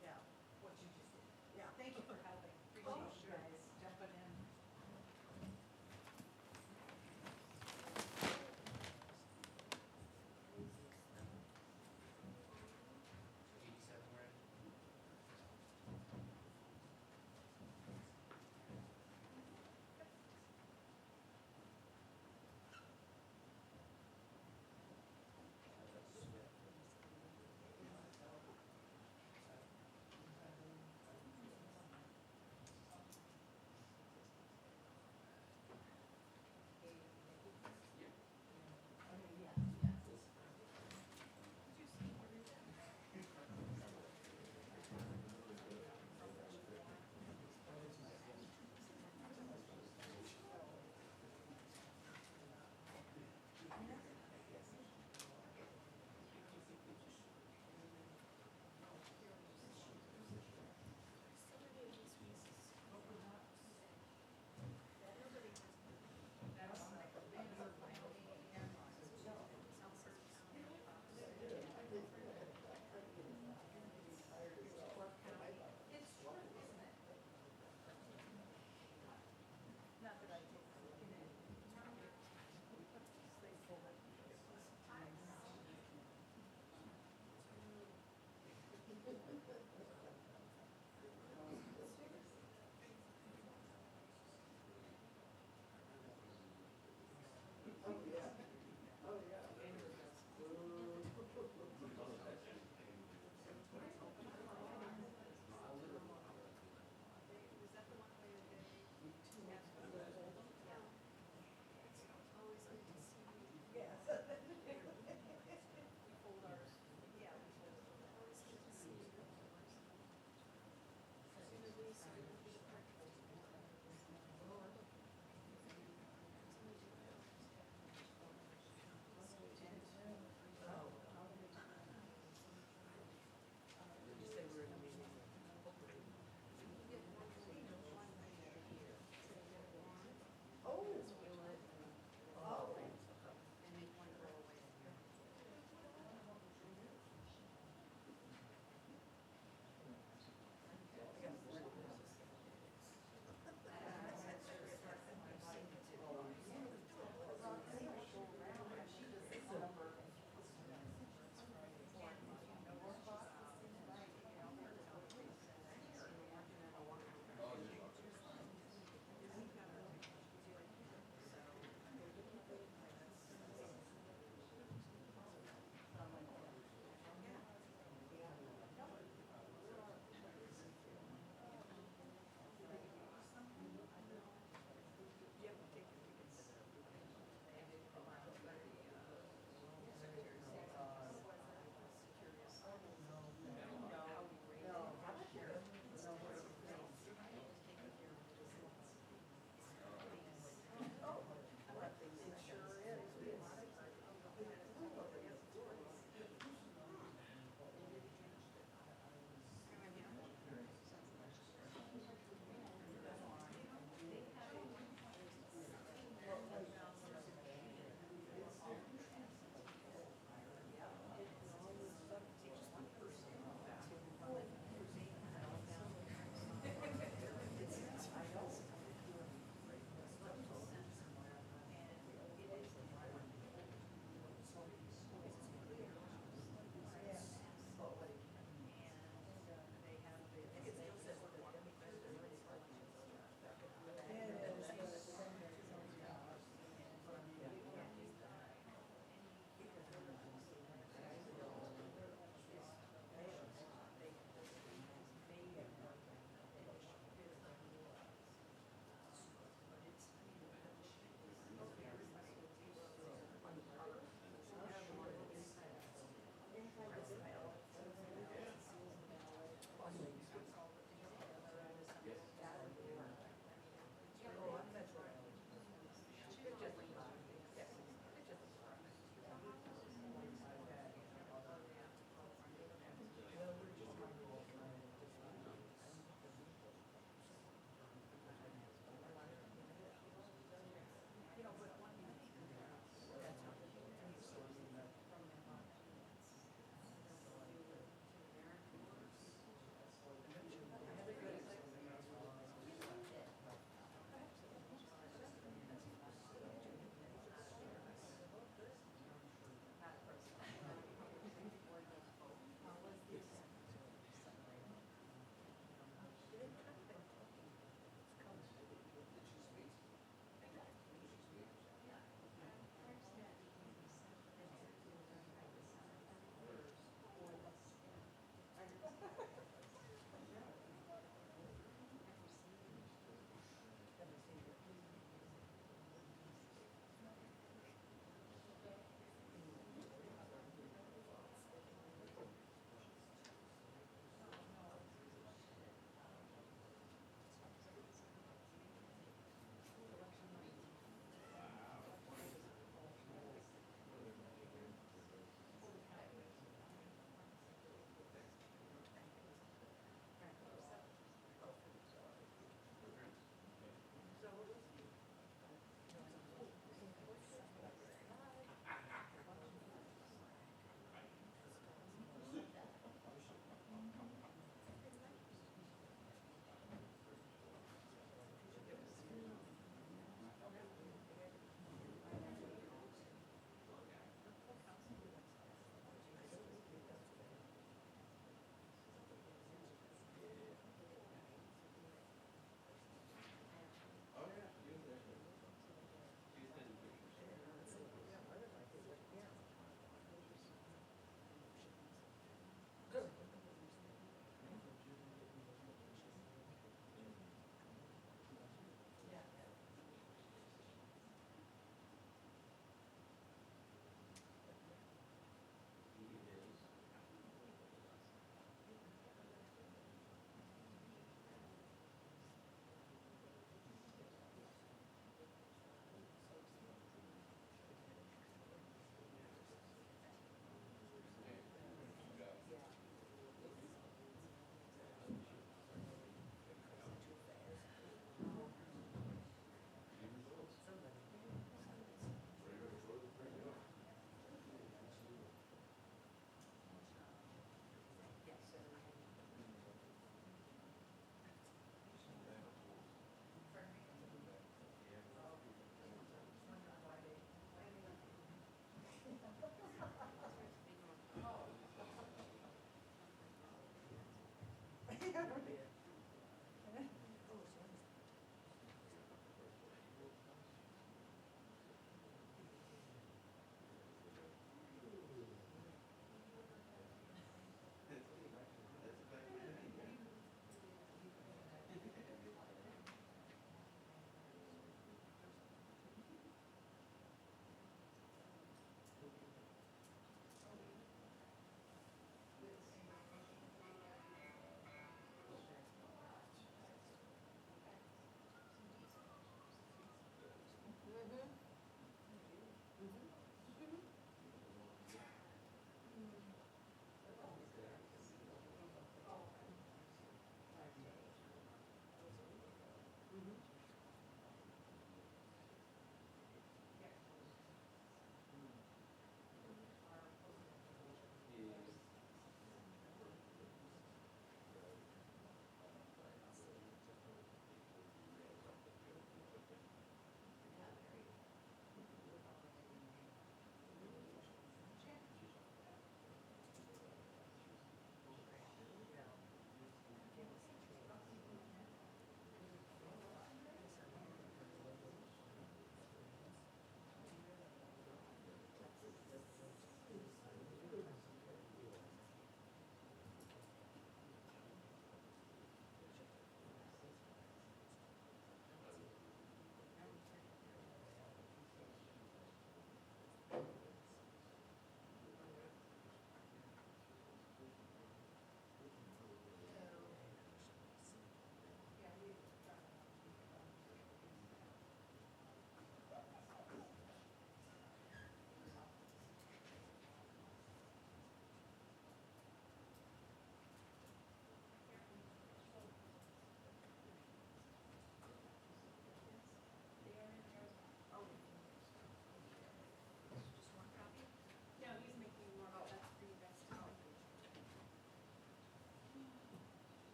yeah, what you just did. Yeah, thank you for helping. Appreciate you guys jumping in.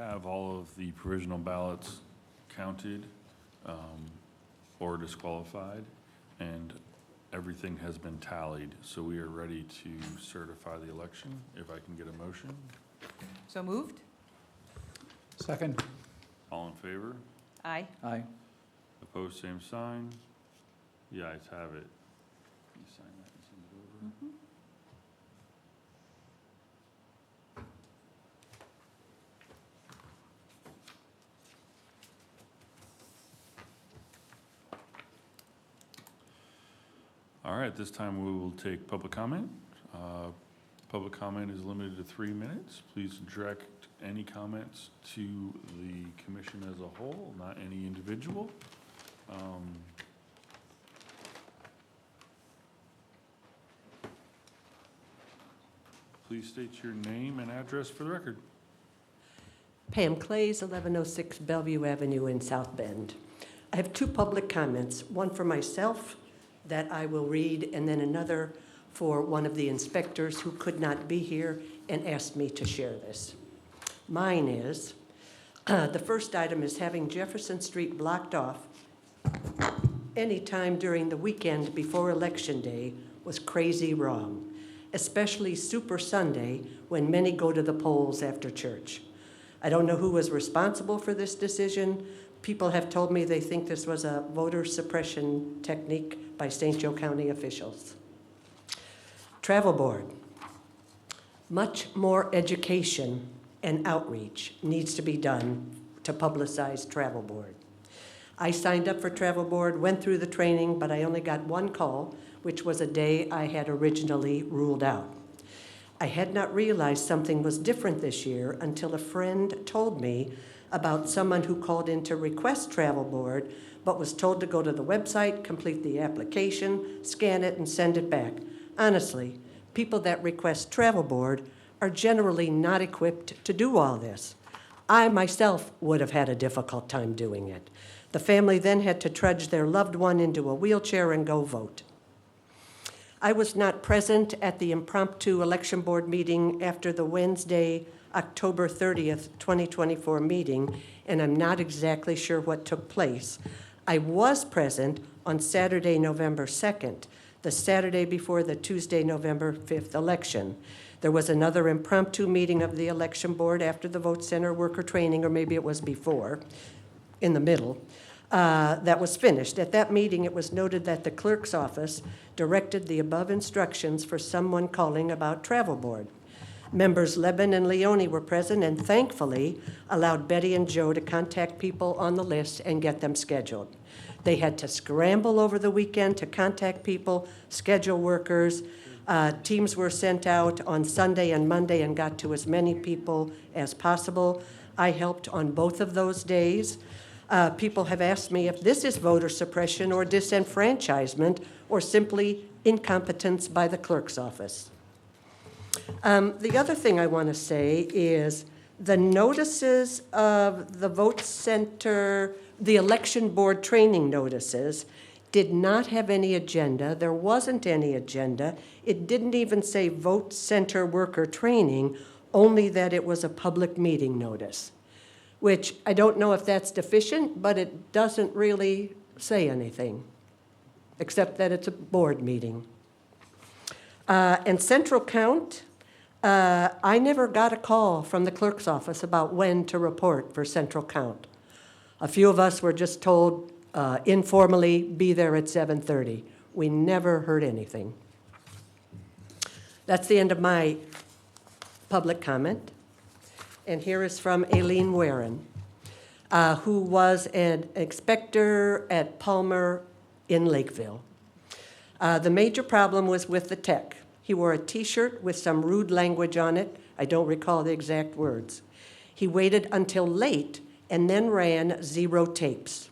have all of the provisional ballots counted or disqualified, and everything has been tallied, so we are ready to certify the election. If I can get a motion. So moved? Second? All in favor? Aye. Aye. Opposed, same sign. The ayes have it. You sign that and send it over. All right, this time we will take public comment. Public comment is limited to 3 minutes. Please direct any comments to the commission as a whole, not any individual. Please state your name and address for the record. Pam Clays, 1106 Bellevue Avenue in South Bend. I have 2 public comments, one for myself that I will read, and then another for one of the inspectors who could not be here and asked me to share this. Mine is, the first item is having Jefferson Street blocked off anytime during the weekend before Election Day was crazy wrong, especially Super Sunday when many go to the polls after church. I don't know who was responsible for this decision. People have told me they think this was a voter suppression technique by St. Joe County officials. Travel Board. Much more education and outreach needs to be done to publicize Travel Board. I signed up for Travel Board, went through the training, but I only got 1 call, which was a day I had originally ruled out. I had not realized something was different this year until a friend told me about someone who called in to request Travel Board, but was told to go to the website, complete the application, scan it, and send it back. Honestly, people that request Travel Board are generally not equipped to do all this. I myself would have had a difficult time doing it. The family then had to trudge their loved one into a wheelchair and go vote. I was not present at the impromptu election board meeting after the Wednesday, October 30th, 2024 meeting, and I'm not exactly sure what took place. I was present on Saturday, November 2nd, the Saturday before the Tuesday, November 5th election. There was another impromptu meeting of the election board after the vote center worker training, or maybe it was before, in the middle. That was finished. At that meeting, it was noted that the clerk's office directed the above instructions for someone calling about Travel Board. Members Leben and Leone were present and thankfully allowed Betty and Joe to contact people on the list and get them scheduled. They had to scramble over the weekend to contact people, schedule workers. Teams were sent out on Sunday and Monday and got to as many people as possible. I helped on both of those days. People have asked me if this is voter suppression or disenfranchisement or simply incompetence by the clerk's office. The other thing I want to say is the notices of the vote center, the election board training notices, did not have any agenda. There wasn't any agenda. It didn't even say vote center worker training, only that it was a public meeting notice, which I don't know if that's deficient, but it doesn't really say anything, except that it's a board meeting. And Central Count, I never got a call from the clerk's office about when to report for Central Count. A few of us were just told informally, be there at 7:30. We never heard anything. That's the end of my public comment. And here is from Aileen Warren, who was an inspector at Palmer in Lakeville. The major problem was with the tech. He wore a T-shirt with some rude language on it. I don't recall the exact words. He waited until late and then ran 0 tapes.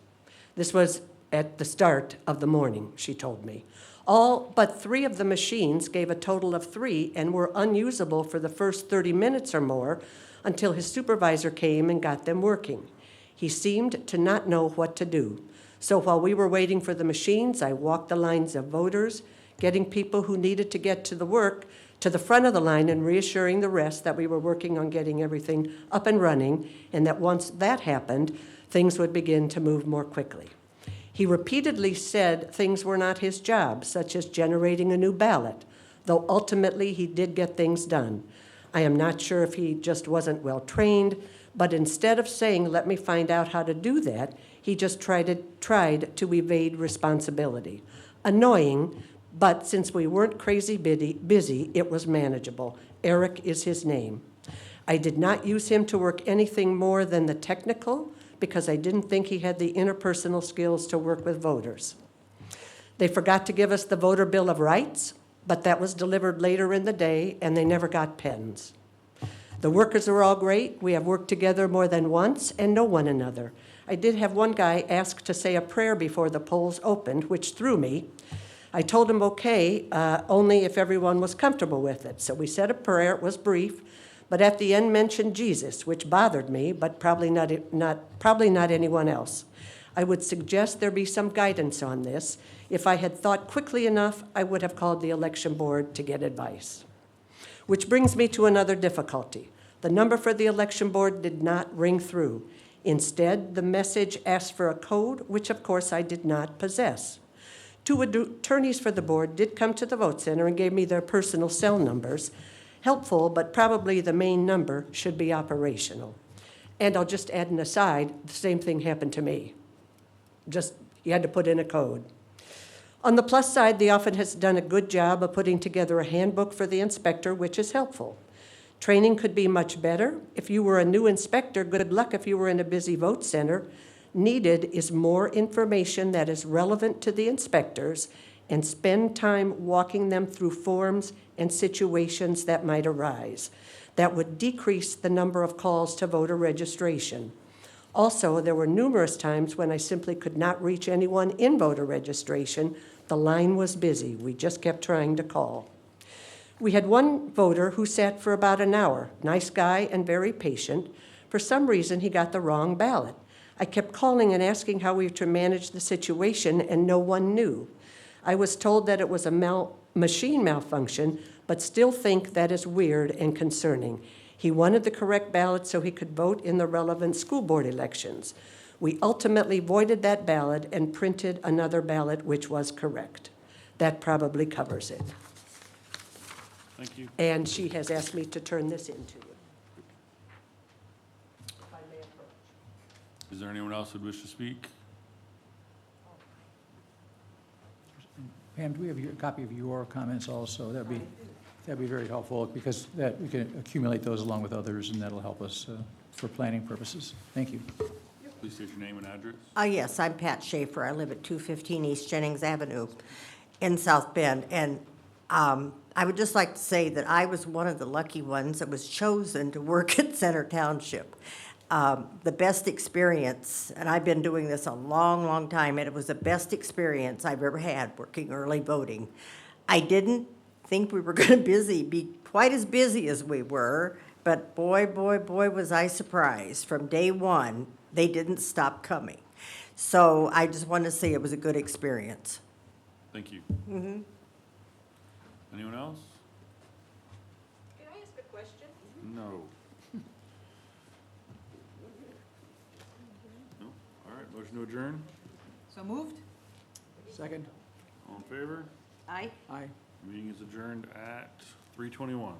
This was at the start of the morning, she told me. All but 3 of the machines gave a total of 3 and were unusable for the first 30 minutes or more until his supervisor came and got them working. He seemed to not know what to do. So while we were waiting for the machines, I walked the lines of voters, getting people who needed to get to the work to the front of the line and reassuring the rest that we were working on getting everything up and running, and that once that happened, things would begin to move more quickly. He repeatedly said things were not his job, such as generating a new ballot, though ultimately he did get things done. I am not sure if he just wasn't well trained, but instead of saying, let me find out how to do that, he just tried to evade responsibility. Annoying, but since we weren't crazy busy, it was manageable. Eric is his name. I did not use him to work anything more than the technical because I didn't think he had the interpersonal skills to work with voters. They forgot to give us the voter Bill of Rights, but that was delivered later in the day, and they never got pens. The workers are all great. We have worked together more than once and know one another. I did have one guy ask to say a prayer before the polls opened, which threw me. I told him okay, only if everyone was comfortable with it. So we said a prayer. It was brief, but at the end mentioned Jesus, which bothered me, but probably not anyone else. I would suggest there be some guidance on this. If I had thought quickly enough, I would have called the election board to get advice. Which brings me to another difficulty. The number for the election board did not ring through. Instead, the message asked for a code, which of course I did not possess. Two attorneys for the board did come to the vote center and gave me their personal cell numbers. Helpful, but probably the main number should be operational. And I'll just add an aside, the same thing happened to me. Just, you had to put in a code. On the plus side, the office has done a good job of putting together a handbook for the inspector, which is helpful. Training could be much better. If you were a new inspector, good luck if you were in a busy vote center. Needed is more information that is relevant to the inspectors and spend time walking them through forms and situations that might arise. That would decrease the number of calls to voter registration. Also, there were numerous times when I simply could not reach anyone in voter registration. The line was busy. We just kept trying to call. We had one voter who sat for about an hour, nice guy and very patient. For some reason, he got the wrong ballot. I kept calling and asking how we were to manage the situation, and no one knew. I was told that it was a machine malfunction, but still think that is weird and concerning. He wanted the correct ballot so he could vote in the relevant school board elections. We ultimately voided that ballot and printed another ballot which was correct. That probably covers it. Thank you. And she has asked me to turn this in to you. If I may approach. Is there anyone else who'd wish to speak? Pam, do we have a copy of your comments also? That'd be very helpful, because that we can accumulate those along with others, and that'll help us for planning purposes. Thank you. Please state your name and address. Yes, I'm Pat Schaefer. I live at 215 East Jennings Avenue in South Bend. And I would just like to say that I was one of the lucky ones that was chosen to work at Center Township. The best experience, and I've been doing this a long, long time, and it was the best experience I've ever had working early voting. I didn't think we were going to be quite as busy as we were, but boy, was I surprised. From day one, they didn't stop coming. So I just want to say it was a good experience. Thank you. Anyone else? Can I ask a question? No. No? All right, motion to adjourn. So moved? Second? All in favor? Aye. Aye. Meeting is adjourned at 3:21.